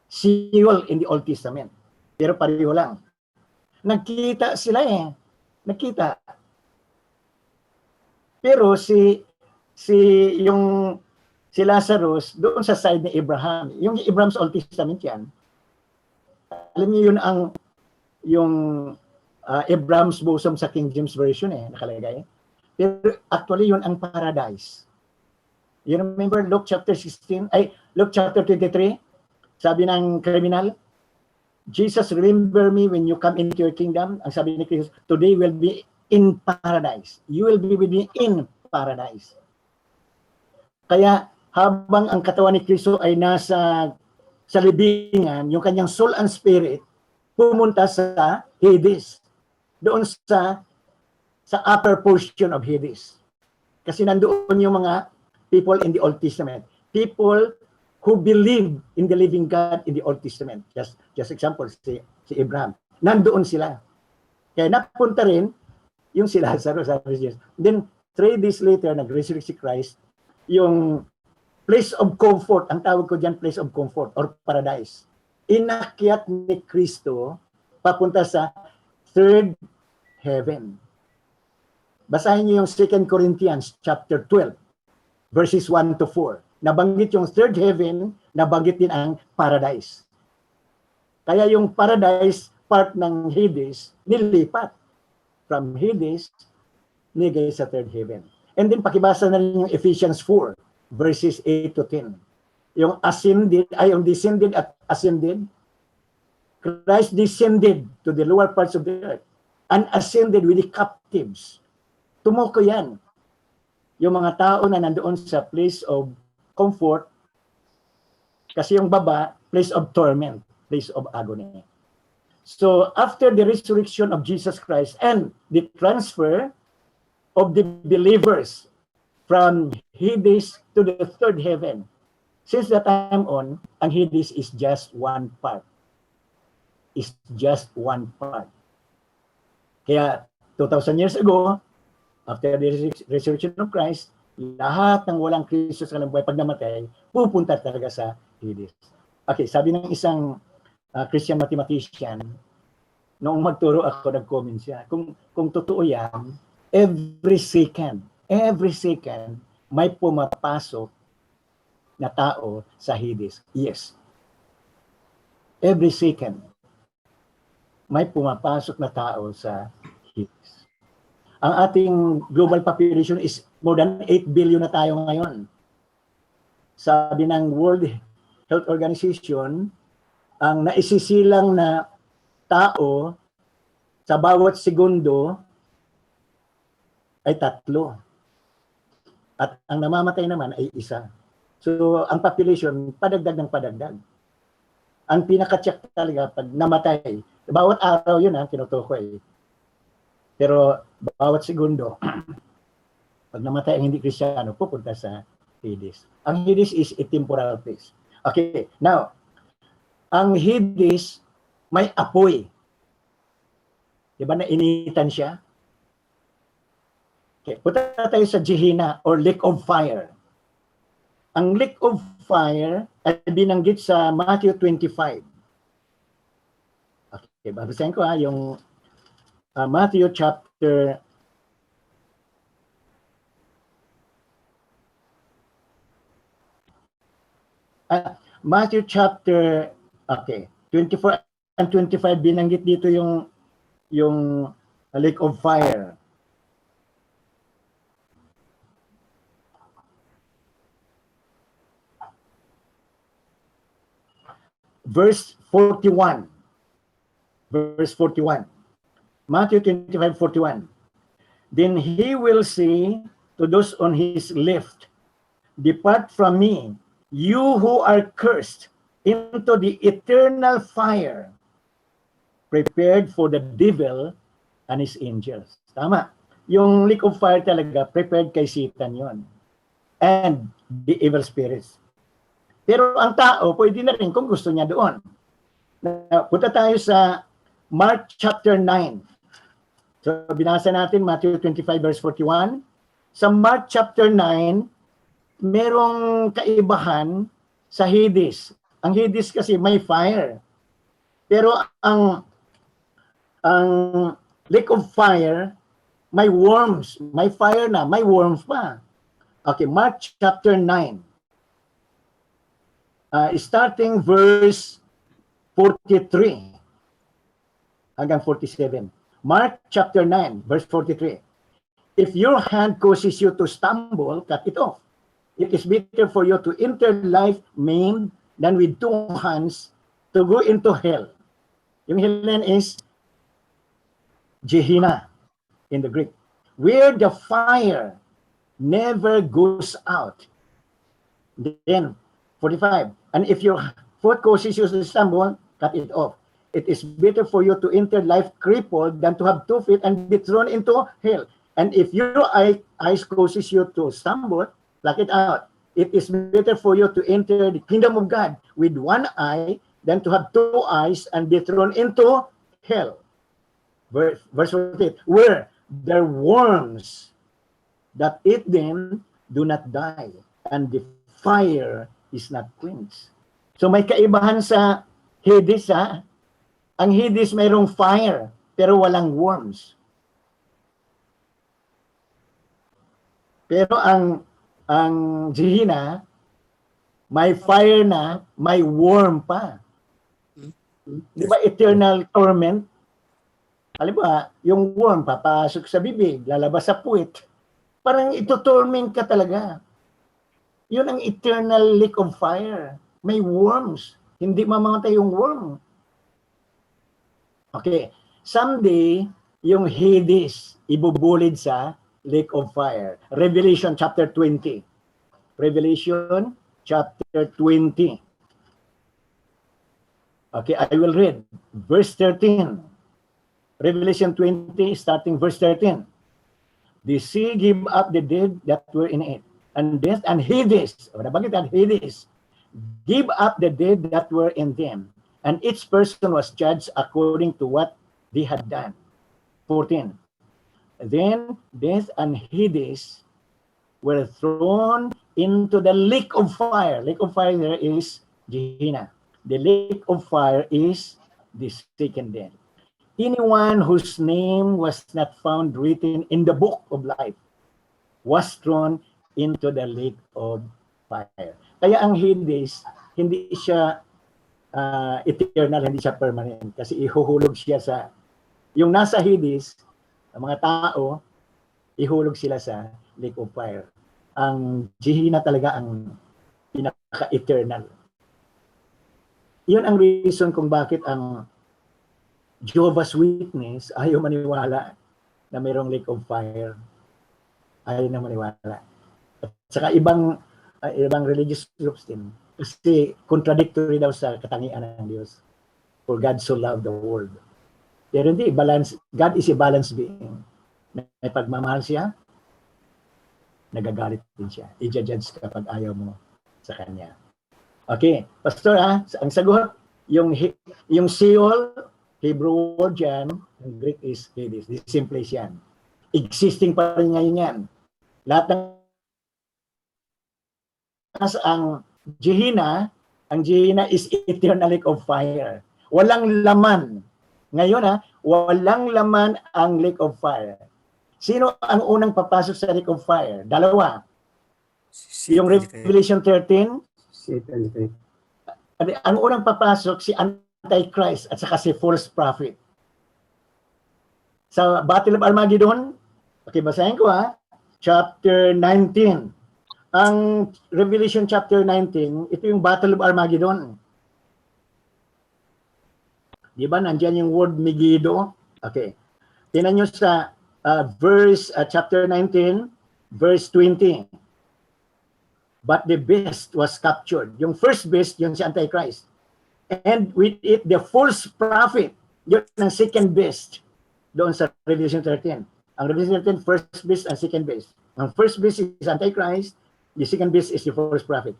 Speaker 1: Sheol in the Old Testament. Pero pareho lang. Nagkita sila Nagkita. Pero si Lazarus doon sa side ni Abraham. Yung Abraham's Old Testament yan. Alam niyo yun yung Abraham's bosom sa King James Version nakalagay. Pero actually yun ang paradise. You remember Luke chapter 23? Sabi ng criminal, Jesus, remember me when you come into your kingdom. Ang sabi ni Christ, today will be in paradise. You will be with me in paradise. Kaya habang ang katawan ni Kristo ay nasa libingan, yung kanyang soul and spirit pumunta sa Hades. Doon sa upper portion of Hades. Kasi nandoon yung mga people in the Old Testament. People who believe in the living God in the Old Testament. Just example, si Abraham. Nandoon sila. Kaya napunta rin yung si Lazarus. Then, 3 days later, nag-resurrect si Christ, yung place of comfort, ang tawag ko dyan, place of comfort or paradise. Inakyat ni Kristo papunta sa third heaven. Basahin niyo yung 2 Corinthians chapter 12, verses 1 to 4. Nabanggit yung third heaven, nabanggit din ang paradise. Kaya yung paradise, part ng Hades, nilipat from Hades, nigay sa third heaven. And then pakibasa na rin yung Ephesians 4, verses 8 to 10. Yung descended at ascended. Christ descended to the lower parts of the earth and ascended with the captives. Tumuko yan. Yung mga tao na nandoon sa place of comfort, kasi yung baba, place of torment, place of agony. So, after the resurrection of Jesus Christ and the transfer of the believers from Hades to the third heaven, since that time on, ang Hades is just one part. Is just one part. Kaya, 2,000 years ago, after the resurrection of Christ, lahat ng walang Kristo sa kanilang buhay pag namatay, pupunta talaga sa Hades. Okay, sabi ng isang Christian mathematician, noong magturo ako, nag-comment siya, kung totoo yan, every second, may pumapasok na tao sa Hades. Yes. Every second, may pumapasok na tao sa Hades. Ang ating global population is more than 8 billion na tayo ngayon. Sabi ng World Health Organization, ang naisisilang na tao sa bawat segundo ay 3. At ang namamatay naman ay 1. So, ang population, padagdag ng padagdag. Ang pinaka-check talaga, pag namatay, bawat araw yun, tinutukoy. Pero, bawat segundo, pag namatay ang hindi Kristiyano, pupunta sa Hades. Ang Hades is a temporal place. Okay, now, ang Hades, may apoy. Diba, nainitan siya? Okay, punta tayo sa Gehenna or Lake of Fire. Ang Lake of Fire ay binanggit sa Matthew 25. Okay, babasahin ko yung Matthew chapter Matthew chapter 24 and 25 binanggit dito yung Lake of Fire. Verse 41. Matthew 25:41. Then he will say to those on his left, "Depart from me, you who are cursed, into the eternal fire, prepared for the devil and his angels." Tama. Yung lake of fire talaga, prepared kay Satan yon. And the evil spirits. Pero ang tao, pwede na rin kung gusto niya doon. Punta tayo sa Mark chapter 9. So, binasa natin Matthew 25 verse 41. Sa Mark chapter 9, merong kaibahan sa Hades. Ang Hades kasi may fire. Pero ang Lake of Fire, may worms. May fire na, may worms pa. Okay, Mark chapter 9. Starting verse 43 hanggang 47. Mark chapter 9, verse 43. If your hand causes you to stumble, cut it off. It is better for you to enter life maimed than with 2 hands to go into hell. Yung hell is Gehenna in the Greek, where the fire never goes out. Then 45. And if your foot causes you to stumble, cut it off. It is better for you to enter life crippled than to have 2 feet and be thrown into hell. And if your eyes causes you to stumble, pluck it out. It is better for you to enter the kingdom of God with 1 eye than to have 2 eyes and be thrown into hell. Verse 48. Where there worms that eat them do not die, and the fire is not quenched. So may kaibahan sa Hades, Ang Hades mayroong fire, pero walang worms. Pero ang Gehenna, may fire na, may worm pa. Di ba eternal torment? Alam ba, yung worm papasok sa bibig, lalabas sa puwit. Parang ito-torment ka talaga. Yun ang eternal lake of fire. May worms. Hindi mamamatay yung worm. Okay. Someday, yung Hades, ibubulid sa lake of fire. Revelation chapter 20. Revelation chapter 20. Okay, I will read. Verse 13. Revelation 20, starting verse 13. The sea gave up the dead that were in it. And death and Hades, bakit ang Hades? Give up the dead that were in them, and each person was judged according to what they had done. 14. Then death and Hades were thrown into the lake of fire. Lake of fire there is Gehenna. The lake of fire is the second death. Anyone whose name was not found written in the book of life was thrown into the lake of fire. Kaya ang Hades, hindi siya eternal, hindi siya permanent. Kasi ihuhulog siya sa, yung nasa Hades, ang mga tao, ihulog sila sa lake of fire. Ang Gehenna talaga ang pinaka-eternal. Yun ang reason kung bakit ang Jehovah's Witness ayaw maniwala na mayroong lake of fire. Ayaw na maniwala. At saka ibang religious groups din. Kasi contradictory daw sa katangian ng Diyos. For God so loved the world. Pero hindi, balance. God is a balanced being. May pagmamahal siya, nagagalit din siya. I-judge kapag ayaw mo sa Kanya. Okay, Pastor, ang sagot, yung Sheol, Hebrew word yan, yung Greek is Hades. The same place yan. Existing pa rin ngayon yan. Lahat ng ang Gehenna is eternal lake of fire. Walang laman. Ngayon walang laman ang lake of fire. Sino ang unang papasok sa lake of fire? Dalawa. Yung Revelation 13, ang unang papasok si Antichrist at saka si false prophet. Sa Battle of Armageddon, okay, basahin ko chapter 19. Ang Revelation chapter 19, ito yung Battle of Armageddon. Di ba, nandiyan yung word Megiddo? Okay. Tingnan nyo sa chapter 19, verse 20. But the beast was captured. Yung first beast, yung si Antichrist. And with it, the false prophet, yun ang second beast doon sa Revelation 13. Ang Revelation 13, first beast and second beast. Ang first beast is Antichrist, the second beast is the false prophet,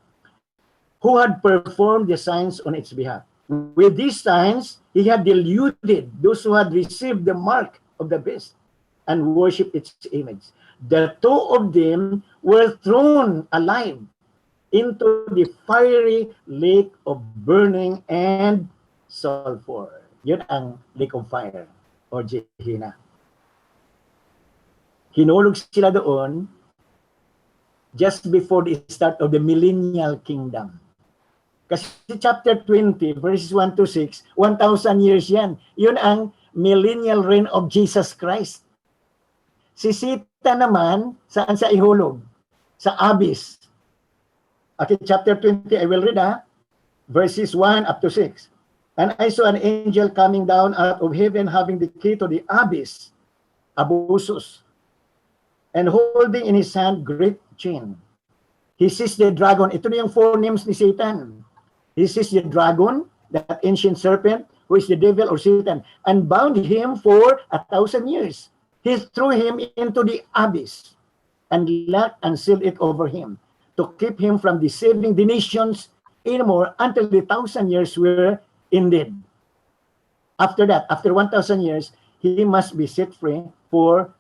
Speaker 1: who had performed the signs on its behalf. With these signs, he had deluded those who had received the mark of the beast and worshipped its image. The two of them were thrown alive into the fiery lake of burning and sulfur. Yun ang lake of fire or Gehenna. Hinulog sila doon just before the start of the millennial kingdom. Kasi chapter 20, verses 1 to 6, 1,000 years yan. Yun ang millennial reign of Jesus Christ. Si Satan naman, saan sa ihulog? Sa abyss. Okay, chapter 20, I will read verses 1 up to 6. And I saw an angel coming down out of heaven having the key to the abyss, abusus, and holding in his hand great chain. He seized the dragon. Ito na yung four names ni Satan. He seized the dragon, that ancient serpent, who is the devil or Satan, and bound him for 1,000 years. He threw him into the abyss and locked and sealed it over him to keep him from deceiving the nations anymore until the 1,000 years were ended. After that, after 1,000 years, he must be set free for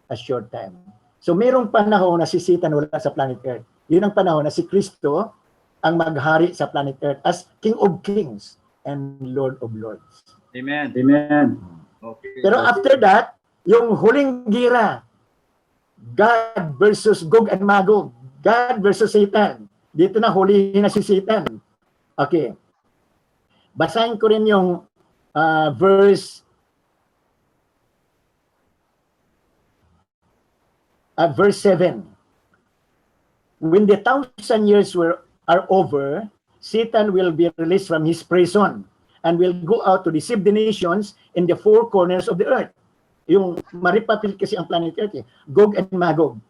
Speaker 1: a short time. So mayroong panahon na si Satan wala sa planet Earth. Yun ang panahon na si Kristo ang maghari sa planet Earth as King of Kings and Lord of Lords.
Speaker 2: Amen.
Speaker 3: Amen.
Speaker 2: Okay.
Speaker 1: Pero after that, yung huling gira, God versus Gog and Magog, God versus Satan. Dito na hulihin na si Satan. Okay. Basahin ko rin yung verse 7. When the 1,000 years are over, Satan will be released from his prison and will go out to deceive the nations in the four corners of the earth. Yung maripapil kasi ang planet Earth, Gog and Magog.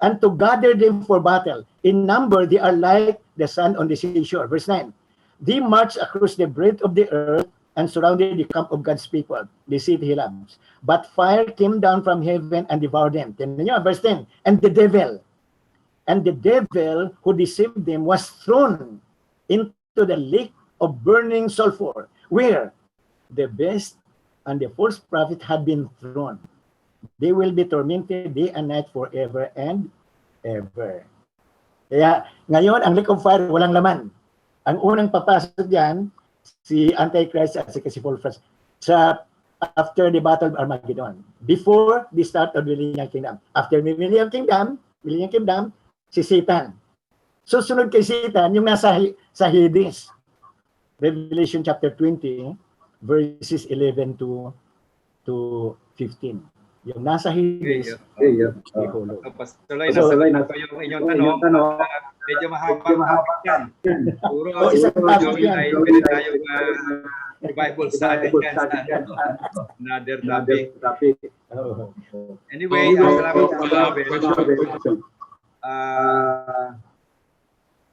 Speaker 1: And to gather them for battle. In number, they are like the sand on the seashore. Verse 9. They marched across the breadth of the earth and surrounded the camp of God's people, the city he loves. But fire came down from heaven and devoured them. Verse 10. And the devil who deceived them was thrown into the lake of burning sulfur, where the beast and the false prophet had been thrown. They will be tormented day and night forever and ever. Kaya ngayon, ang lake of fire, walang laman. Ang unang papasok diyan si Antichrist at si Paul Francis sa after the Battle of Armageddon. Before the start of the Millennium Kingdom. After the Millennium Kingdom, si Satan. Susunod kay Satan, yung nasa sa Hades. Revelation chapter 20, verses 11 to 15. Yung nasa Hades, ihulog.
Speaker 2: Pastor Loy, nasagot ko yung inyong tanong. Medyo mahabang topic yan. Puro
Speaker 1: Isang topic
Speaker 2: yun
Speaker 1: yan.
Speaker 2: ay pwede tayong Bible study yan sa another topic. Anyway, salamat po Robin.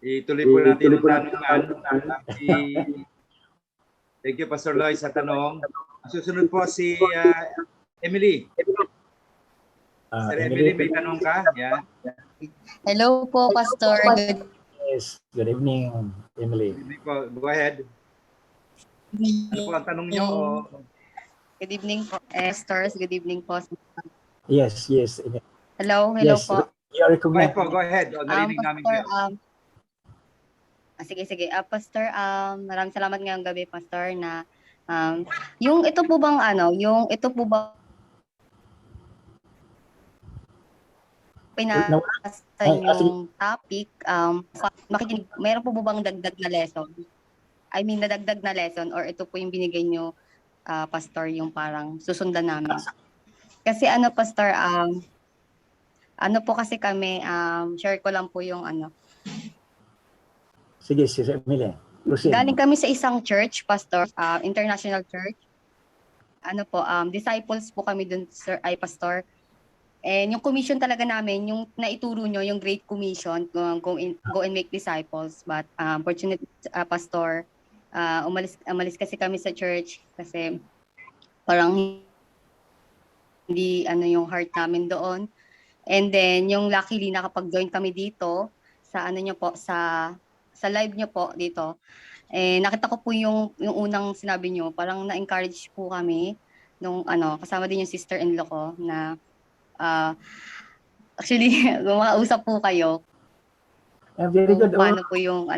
Speaker 2: Ituloy po natin ang tanungan. Thank you, Pastor Loy, sa tanong. Susunod po si Emily. Sir Emily, may tanong ka? Yeah.
Speaker 5: Hello po, Pastor.
Speaker 1: Yes, good evening, Emily.
Speaker 2: Emily po, go ahead. Ano po ang tanong niyo?
Speaker 5: Good evening po, Stars. Good evening po.
Speaker 1: Yes.
Speaker 5: Hello
Speaker 1: Yes,
Speaker 5: po.
Speaker 1: you are
Speaker 2: Go ahead
Speaker 1: recognized.
Speaker 2: po, go ahead. Narinig namin
Speaker 5: Pastor,
Speaker 2: kayo.
Speaker 5: sige. Pastor, maraming salamat ngayong gabi, Pastor, na yung ito po bang pinasa yung topic, makikinig, mayroon po bang dagdag na lesson? I mean, nadagdag na lesson or ito po yung binigay nyo, Pastor, yung parang susundan namin? Kasi Pastor, po kasi kami, share ko lang po yung
Speaker 1: Sige, Emily. Proceed.
Speaker 5: galing kami sa isang church, Pastor, international church. Disciples po kami dun, Sir, Pastor. And yung commission talaga namin, yung naituro nyo, yung Great Commission, go and make disciples. But unfortunately, Pastor, umalis kasi kami sa church kasi parang hindi yung heart namin doon. And then yung luckily nakapag-join kami dito sa nyo po, sa live nyo po dito. Nakita ko po yung unang sinabi nyo, parang na-encourage po kami nung kasama din yung sister-in-law ko na actually makausap po kayo
Speaker 1: Very good.
Speaker 5: kung paano po yung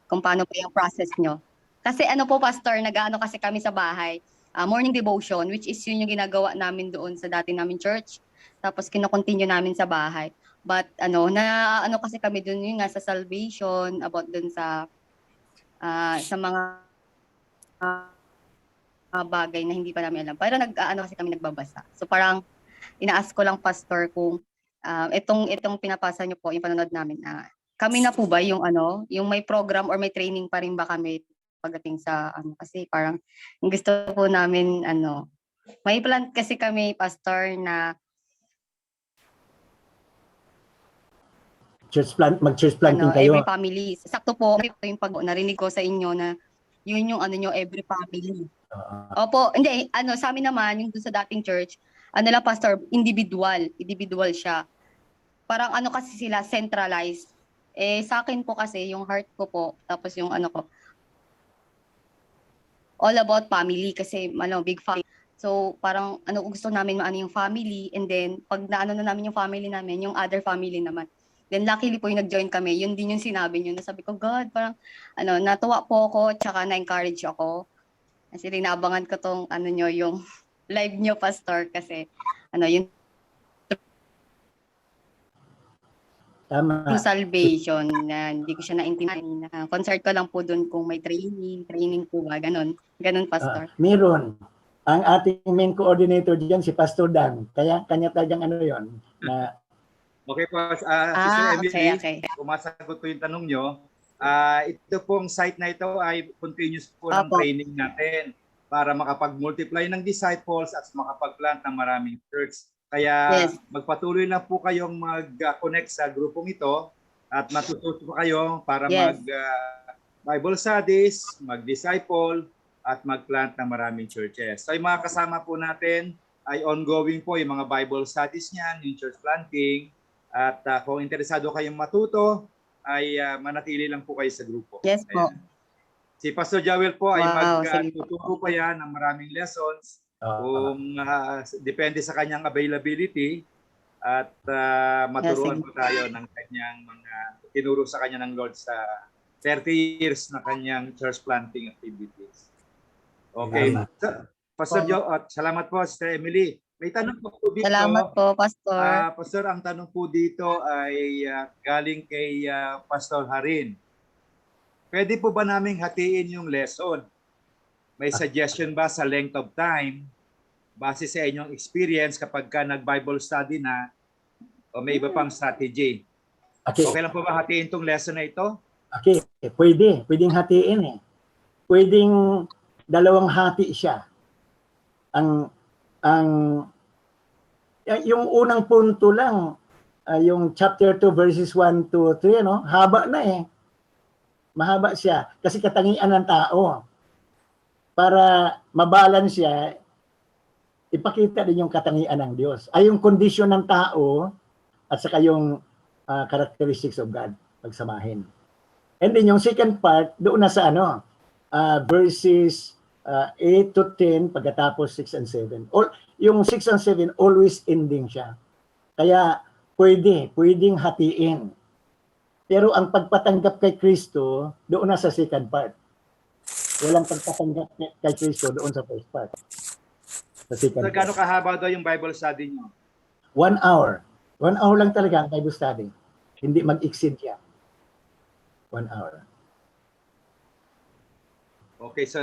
Speaker 5: kung paano po yung process nyo. Kasi po, Pastor, nag-aano kasi kami sa bahay, morning devotion, which is yun yung ginagawa namin doon sa dati namin church. Tapos kino-continue namin sa bahay. But kasi kami doon yung sa salvation, about doon sa mga bagay na hindi pa namin alam. Pero kasi kami nagbabasa. So parang ina-ask ko lang, Pastor, kung itong pinapasa niyo po, yung panonood namin, kami na po ba yung yung may program or may training pa rin ba kami pagdating sa kasi parang gusto po namin may plan kasi kami, Pastor, na
Speaker 1: mag-church planting kayo.
Speaker 5: every family. Sakto po yung pag narinig ko sa inyo na yun yung nyo, every family. Opo, hindi, sa amin naman, yung doon sa dating church, lang, Pastor, individual siya. Parang kasi sila, centralized. Sa akin po kasi, yung heart ko po, tapos yung ko, all about family, kasi big family. So, parang gusto namin yung family, and then, pag na namin yung family namin, yung other family naman. Then, luckily po yung nag-join kami, yun din yung sinabi nyo, na sabi ko, God, parang, natuwa po ako, tsaka na-encourage ako. Kasi naabangan ko tong nyo, yung live nyo, Pastor, kasi yung
Speaker 1: Tama.
Speaker 5: true salvation na hindi ko siya naintindihan. Concert ko lang po doon kung may training po ba, ganun, Pastor.
Speaker 1: Meron. Ang ating main coordinator diyan si Pastor Dan. Kaya kanya talagang yon na
Speaker 2: Okay po, Sister Emily,
Speaker 5: okay.
Speaker 2: kung masagot ko yung tanong nyo, ito pong site na ito ay continuous po ng
Speaker 5: Apo.
Speaker 2: training natin para makapag-multiply ng disciples at makapag-plant ng maraming church. Kaya
Speaker 5: Yes.
Speaker 2: magpatuloy na po kayong mag-connect sa grupong ito at matututo po kayo para
Speaker 5: Yes.
Speaker 2: mag-Bible studies, mag-disciple, at mag-plant ng maraming churches. So yung mga kasama po natin ay ongoing po yung mga Bible studies niyan, yung church planting. At kung interesado kayong matuto, ay manatili lang po kayo sa grupo.
Speaker 5: Yes po.
Speaker 2: Ayan. Si Pastor Joel po ay
Speaker 5: Wow,
Speaker 2: magtuturo pa yan ng maraming lessons kung depende sa kanyang availability at maturuan
Speaker 5: Yes,
Speaker 2: po tayo ng kanyang mga tinuro sa kanya ng Lord sa 30 years na kanyang church planting activities. Okay.
Speaker 1: Salamat.
Speaker 2: Pastor Joe, salamat po, Sister Emily. May tanong po dito.
Speaker 5: Salamat po, Pastor.
Speaker 2: Pastor, ang tanong po dito ay galing kay Pastor Harin. Pwede po ba naming hatiin yung lesson? May suggestion ba sa length of time base sa inyong experience kapag ka nag-Bible study na o may iba pang strategy?
Speaker 1: Okay.
Speaker 2: Okay lang po ba hatiin tong lesson na ito?
Speaker 1: Okay, pwede. Pwedeng hatiin eh. Pwedeng dalawang hati siya. Yung unang punto lang, yung chapter 2 verses 1 to 3, no? Haba na eh. Mahaba siya kasi katangian ng tao. Para mabalance siya, ipakita din yung katangian ng Diyos. Ay yung condition ng tao at saka yung characteristics of God pagsamahin. And then yung second part, doon na sa verses 8 to 10, pagkatapos 6 and 7. Yung 6 and 7, always ending siya. Kaya pwedeng hatiin. Pero ang pagpatanggap kay Kristo, doon na sa second part. Walang pagpatanggap kay Kristo doon sa first part. Sa second
Speaker 2: So,
Speaker 1: part.
Speaker 2: gaano kahaba daw yung Bible study nyo?
Speaker 1: 1 hour. 1 hour lang talaga ang Bible study. Hindi mag-exceed yan. 1 hour.
Speaker 2: Okay, so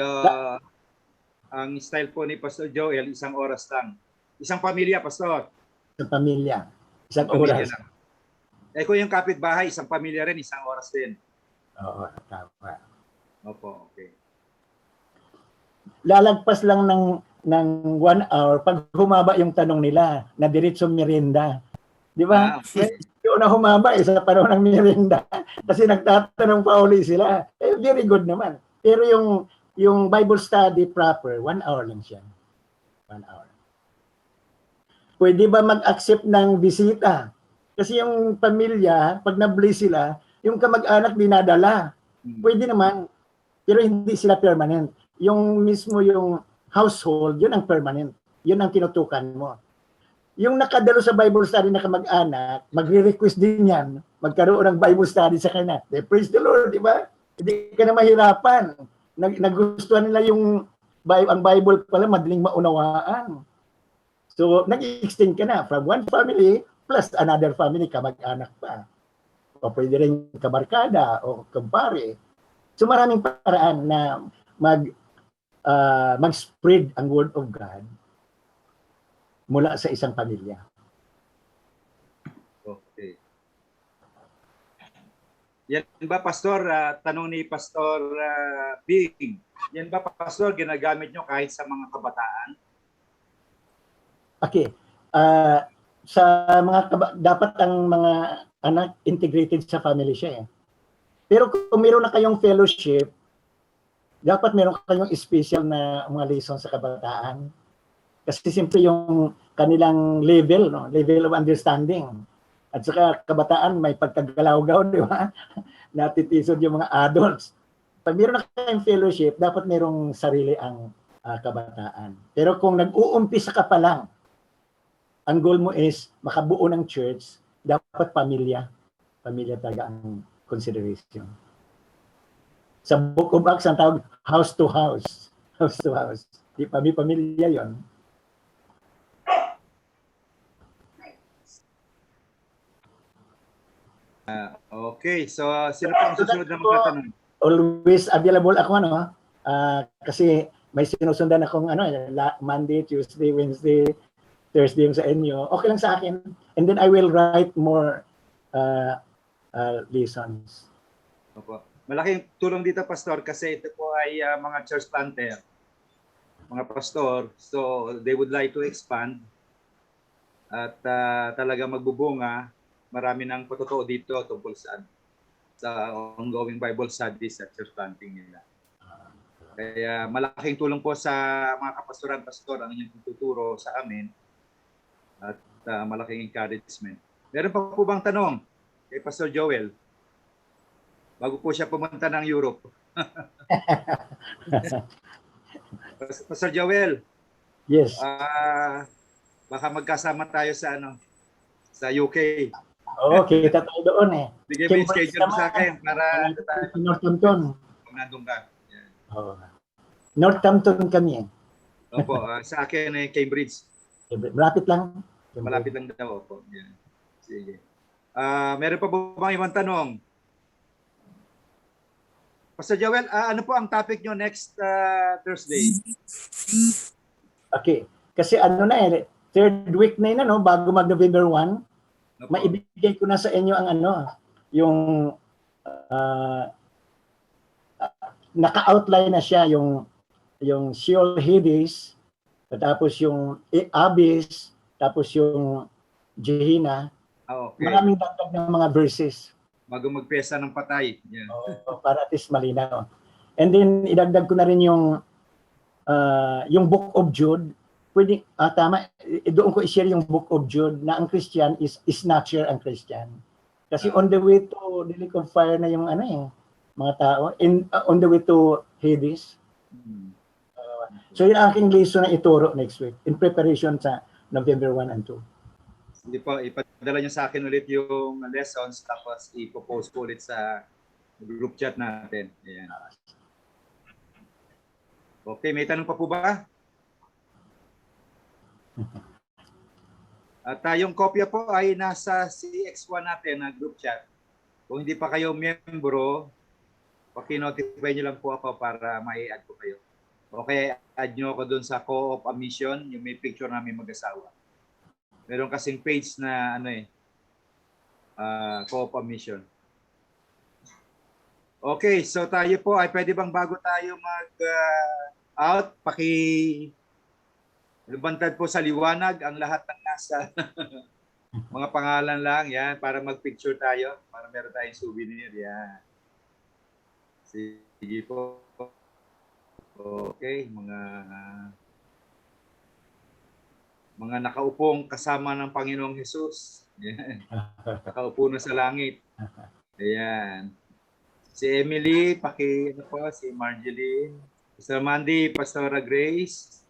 Speaker 2: ang style po ni Pastor Joel, 1 oras lang. Isang pamilya, Pastor.
Speaker 1: Sa pamilya. Isang
Speaker 2: Pamilya
Speaker 1: oras.
Speaker 2: lang. Kung yung kapitbahay, isang pamilya rin, 1 oras din.
Speaker 1: Oo, tama.
Speaker 2: Opo, okay.
Speaker 1: Lalagpas lang ng 1 hour pag humaba yung tanong nila na diretso merienda. Di ba?
Speaker 2: Okay.
Speaker 1: Yung na humaba sa panahon ng merienda kasi nagtatanong pa uli sila. Very good naman. Pero yung Bible study proper, 1 hour lang siya. 1 hour. Pwede ba mag-accept ng bisita? Kasi yung pamilya, pag na-bless sila, yung kamag-anak dinadala. Pwede naman. Pero hindi sila permanent. Yung mismo yung household, yun ang permanent. Yun ang tinutukan mo. Yung nakadalo sa Bible study na kamag-anak, magre-request din yan, magkaroon ng Bible study sa kanya. Praise the Lord, di ba? Hindi ka na mahirapan. Nagustuhan nila ang Bible pala, madaling maunawaan. So, nag-extend ka na from one family plus another family, kamag-anak pa. O pwede rin kabarkada o kumpare. So, maraming paraan na mag-spread ang Word of God mula sa isang pamilya.
Speaker 2: Okay. Yan ba, Pastor? Tanong ni Pastor Bing. Yan ba, Pastor, ginagamit nyo kahit sa mga kabataan?
Speaker 1: Okay. Sa dapat ang mga anak integrated sa family siya eh. Pero kung meron na kayong fellowship, dapat meron kayong special na mga lessons sa kabataan. Kasi siyempre yung kanilang level of understanding. At saka kabataan may pagkagalaw-gaw, di ba? Natitisod yung mga adults. Pag meron na kayong fellowship, dapat merong sarili ang kabataan. Pero kung nag-uumpisa ka pa lang, ang goal mo is makabuo ng church, dapat pamilya. Pamilya talaga ang consideration. Sa Book of Acts, ang tawag house to house. House to house. Di pamilya yon.
Speaker 2: Okay, so sino pa ang susunod na magtatanong?
Speaker 1: Always available ako, kasi may sinusundan akong Monday, Tuesday, Wednesday, Thursday yung sa inyo. Okay lang sa akin. And then I will write more lessons.
Speaker 2: Opo. Malaking tulong dito, Pastor, kasi ito po ay mga church planter, mga pastor. So they would like to expand at talaga magbubunga. Marami ng patotoo dito tungkol sa ongoing Bible studies at church planting nila. Kaya malaking tulong po sa mga kapastoran, pastor, ang inyong tuturo sa amin at malaking encouragement. Meron pa po bang tanong kay Pastor Joel? Bago po siya pumunta ng Europe. Pastor Joel.
Speaker 1: Yes.
Speaker 2: Baka magkasama tayo sa sa UK.
Speaker 1: Oo, kita tayo doon eh.
Speaker 2: Bigay mo yung
Speaker 1: Cambridge
Speaker 2: schedule mo sa
Speaker 1: naman.
Speaker 2: akin para
Speaker 1: Sa Northampton.
Speaker 2: kung nandun ka. Yan.
Speaker 1: Oo. Northampton kami eh.
Speaker 2: Opo, sa akin ay Cambridge.
Speaker 1: Malapit lang.
Speaker 2: Malapit lang daw. Opo. Yan. Sige. Meron pa po bang ibang tanong? Pastor Joel, ano po ang topic nyo next Thursday?
Speaker 1: Okay. Kasi ano na eh, third week na yun, ano, bago mag-November 1,
Speaker 2: Opo.
Speaker 1: maibigay ko na sa inyo ang ano, yung naka-outline na siya yung Sheol Hades, tapos yung Abyss, tapos yung Gehenna.
Speaker 2: Okay.
Speaker 1: Maraming dagdag ng mga verses.
Speaker 2: Bago magpesa ng patay. Yan.
Speaker 1: Para at least malinaw. And then idagdag ko na rin yung Book of Jude. Pwede, tama, doon ko i-share yung Book of Jude na ang Christian is snatcher ang Christian. Kasi on the way to the lake of fire na yung mga tao, on the way to Hades. So yun ang aking lesson na ituro next week in preparation sa November 1 and 2.
Speaker 2: Hindi po, ipadala nyo sa akin ulit yung lessons tapos ipopost ko ulit sa group chat natin. Ayan. Okay, may tanong pa po ba? At yung kopya po ay nasa CX1 natin na group chat. Kung hindi pa kayo miyembro, paki-notify nyo lang po ako para mai-add ko kayo. Okay, add nyo ako dun sa Co-op Mission, yung may picture namin mag-asawa. Meron kasing page na Co-op Mission. Okay, so tayo po ay pwede bang bago tayo mag-out, lubantad po sa liwanag ang lahat ng nasa mga pangalan lang, yan, para mag-picture tayo, para meron tayong souvenir, yan. Sige po. Okay, mga nakaupong kasama ng Panginoong Hesus. Yan. Nakaupo na sa langit. Ayan. Si Emily, si Marjeline, Pastor Mandy, Pastora Grace.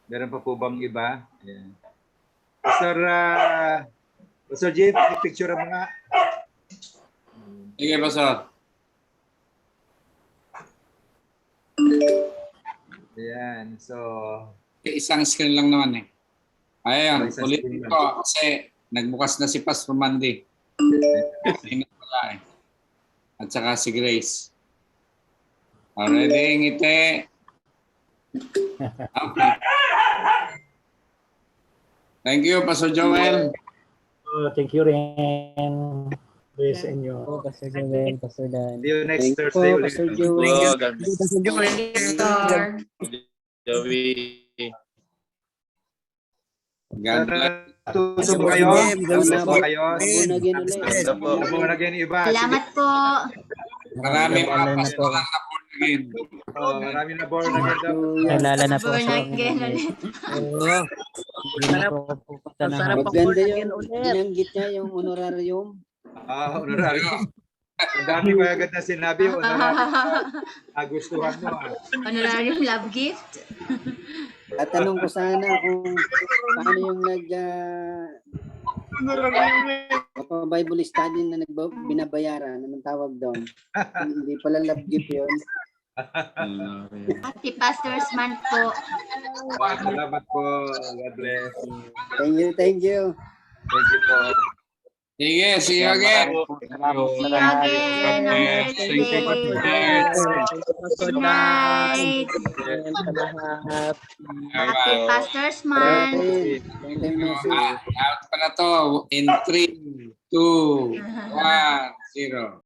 Speaker 2: Meron pa po bang iba? Ayan. Pastor Jim, picture mo nga.
Speaker 4: Sige, Pastor.
Speaker 2: Ayan. So,
Speaker 4: Isang screen lang naman eh. Ayan,
Speaker 2: Isang
Speaker 4: ulit
Speaker 2: screen
Speaker 4: ito
Speaker 2: lang.
Speaker 4: kasi nagbukas na si Pastor Mandy. Tingnan pala eh. At saka si Grace. Ready, ngiti. Okay. Thank you, Pastor Joel.
Speaker 1: Thank you rin. Praise sa inyo.
Speaker 3: Pastor Joel, Pastor Dan.
Speaker 2: see you next
Speaker 3: Thank you
Speaker 2: Thursday
Speaker 3: po,
Speaker 2: ulit.
Speaker 3: Pastor Joel.
Speaker 6: Pastor
Speaker 4: God bless.
Speaker 2: Tuso po kayo. Tuso po kayo.
Speaker 3: Nagin ulit.
Speaker 2: Born again iba.
Speaker 6: Salamat po.
Speaker 4: Marami mga pastor ang na-born again.
Speaker 2: Marami na born again daw.
Speaker 3: Nalala na po
Speaker 6: Born
Speaker 3: sa
Speaker 6: again ulit.
Speaker 3: Oo. Hindi na po pupunta na. Maganda yung binanggit niya yung honorarium.
Speaker 2: Honorary. Ang dami ko agad na sinabi. Nagustuhan mo.
Speaker 6: Honorarium love gift.
Speaker 3: At tanong ko sana kung paano yung Bible study na binabayaran, anong tawag doon? Hindi pala love gift yun.
Speaker 6: Happy Pastor's Month po.
Speaker 2: Salamat po. God bless.
Speaker 3: Thank you, thank you.
Speaker 2: Thank you po.
Speaker 4: Sige, see you again.
Speaker 6: See you again on Thursday. Good night. Happy Pastor's Month.
Speaker 4: Out pa na to in 3, 2, 1, 0.